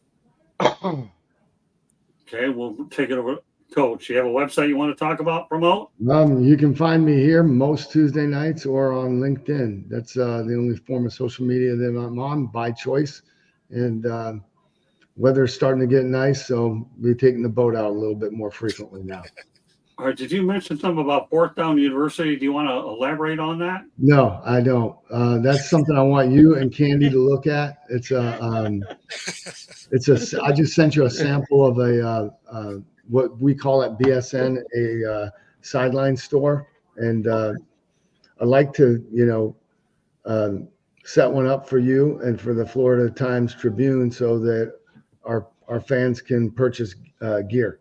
Okay, we'll take it over. Coach, you have a website you want to talk about, promote? You can find me here most Tuesday nights or on LinkedIn. That's the only form of social media that I'm on by choice. And weather's starting to get nice, so we're taking the boat out a little bit more frequently now. All right, did you mention something about Portsdown University? Do you want to elaborate on that? No, I don't. That's something I want you and Candy to look at. I just sent you a sample of a what we call at BSN a sideline store, and I'd like to set one up for you and for the Florida Times Tribune so that our fans can purchase gear.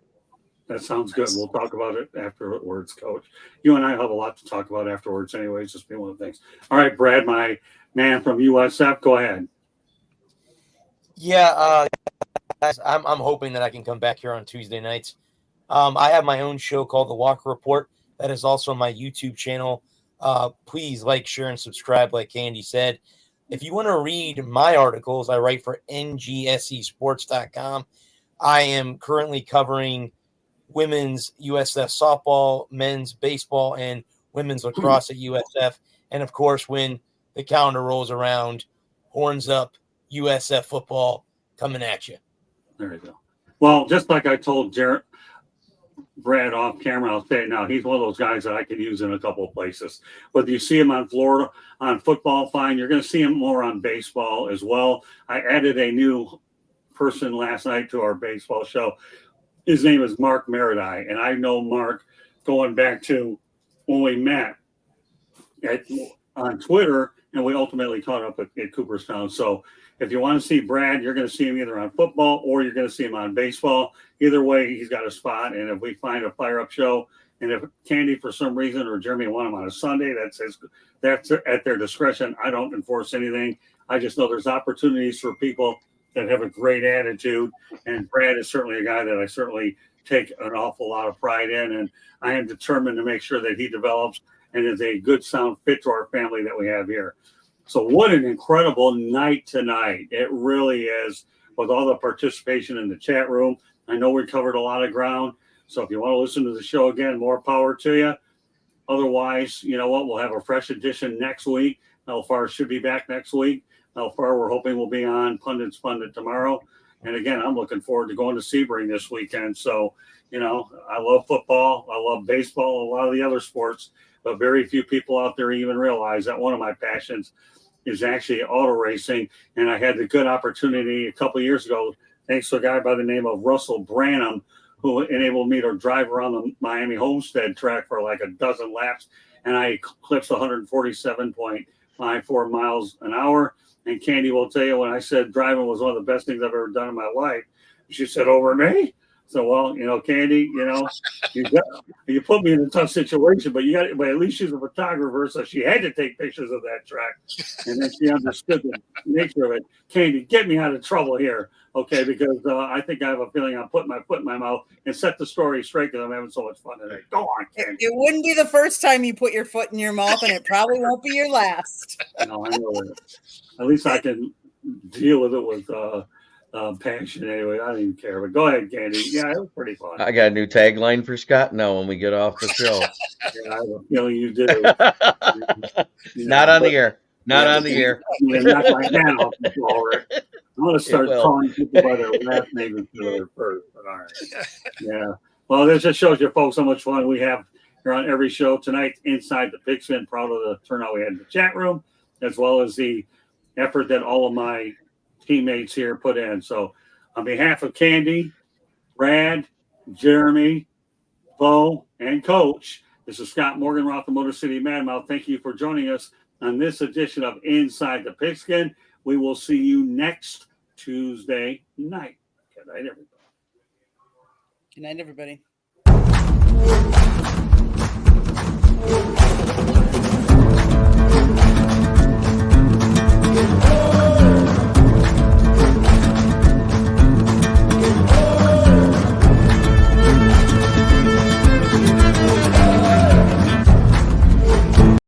That sounds good. We'll talk about it afterwards, Coach. You and I have a lot to talk about afterwards anyways, just be one of the things. All right, Brad, my man from USF, go ahead. Yeah, I'm hoping that I can come back here on Tuesday nights. I have my own show called The Walker Report. That is also my YouTube channel. Please like, share, and subscribe, like Candy said. If you want to read my articles, I write for NGSEsports.com. I am currently covering women's USF softball, men's baseball, and women's lacrosse at USF. And, of course, when the calendar rolls around, horns up, USF football coming at you. There you go. Well, just like I told Brad off camera, I'll say it now. He's one of those guys that I can use in a couple of places. Whether you see him on Florida, on football, fine. You're going to see him more on baseball as well. I added a new person last night to our baseball show. His name is Mark Meredai, and I know Mark going back to when we met on Twitter, and we ultimately caught up at Cooperstown. So if you want to see Brad, you're going to see him either on football or you're going to see him on baseball. Either way, he's got a spot. And if we find a Fire Up show, and if Candy for some reason or Jeremy want him on a Sunday, that's at their discretion. I don't enforce anything. I just know there's opportunities for people that have a great attitude. And Brad is certainly a guy that I certainly take an awful lot of pride in. And I am determined to make sure that he develops and is a good, sound fit to our family that we have here. So what an incredible night tonight. It really is, with all the participation in the chat room. I know we covered a lot of ground. So if you want to listen to the show again, more power to you. Otherwise, you know what? We'll have a fresh edition next week. Elfar should be back next week. Elfar, we're hoping will be on Pundit's Pundit tomorrow. And again, I'm looking forward to going to Sebring this weekend. So, you know, I love football. I love baseball, a lot of the other sports, but very few people out there even realize that one of my passions is actually auto racing. And I had the good opportunity a couple of years ago, thanks to a guy by the name of Russell Branham, who enabled me to drive around the Miami Homestead track for like a dozen laps. And I eclipsed 147.54 miles an hour. And Candy will tell you, when I said driving was one of the best things I've ever done in my life, she said, over me? So, well, you know, Candy, you know, you put me in a tough situation, but but at least she's a photographer, so she had to take pictures of that track. And then she understood the nature of it. Candy, get me out of trouble here, okay? Because I think I have a feeling I'm putting my foot in my mouth and set the story straight because I'm having so much fun today. Go on, Candy. It wouldn't be the first time you put your foot in your mouth, and it probably won't be your last. No, I know it. At least I can deal with it with passion anyway. I don't even care. But go ahead, Candy. Yeah, it was pretty fun. I got a new tagline for Scott now when we get off the show. Yeah, I have a feeling you do. You Not know, on the but- air. Not on the air. Yeah, knock my hand off the ball, Rick. I'm going to start will. calling people by their last name instead of their first. But all right. Yeah. Well, this just shows you folks how much fun we have here on every show tonight. Inside the Pigskin, proud of the turnout we had in the chat room, as well as the effort that all of my teammates here put in. So on behalf of Candy, Brad, Jeremy, Bo, and Coach, this is Scott Morganroth, the Motor City Madmouth. Thank you for joining us on this edition of Inside the Pigskin. We will see you next Tuesday night. Good night, everybody. Good night, everybody.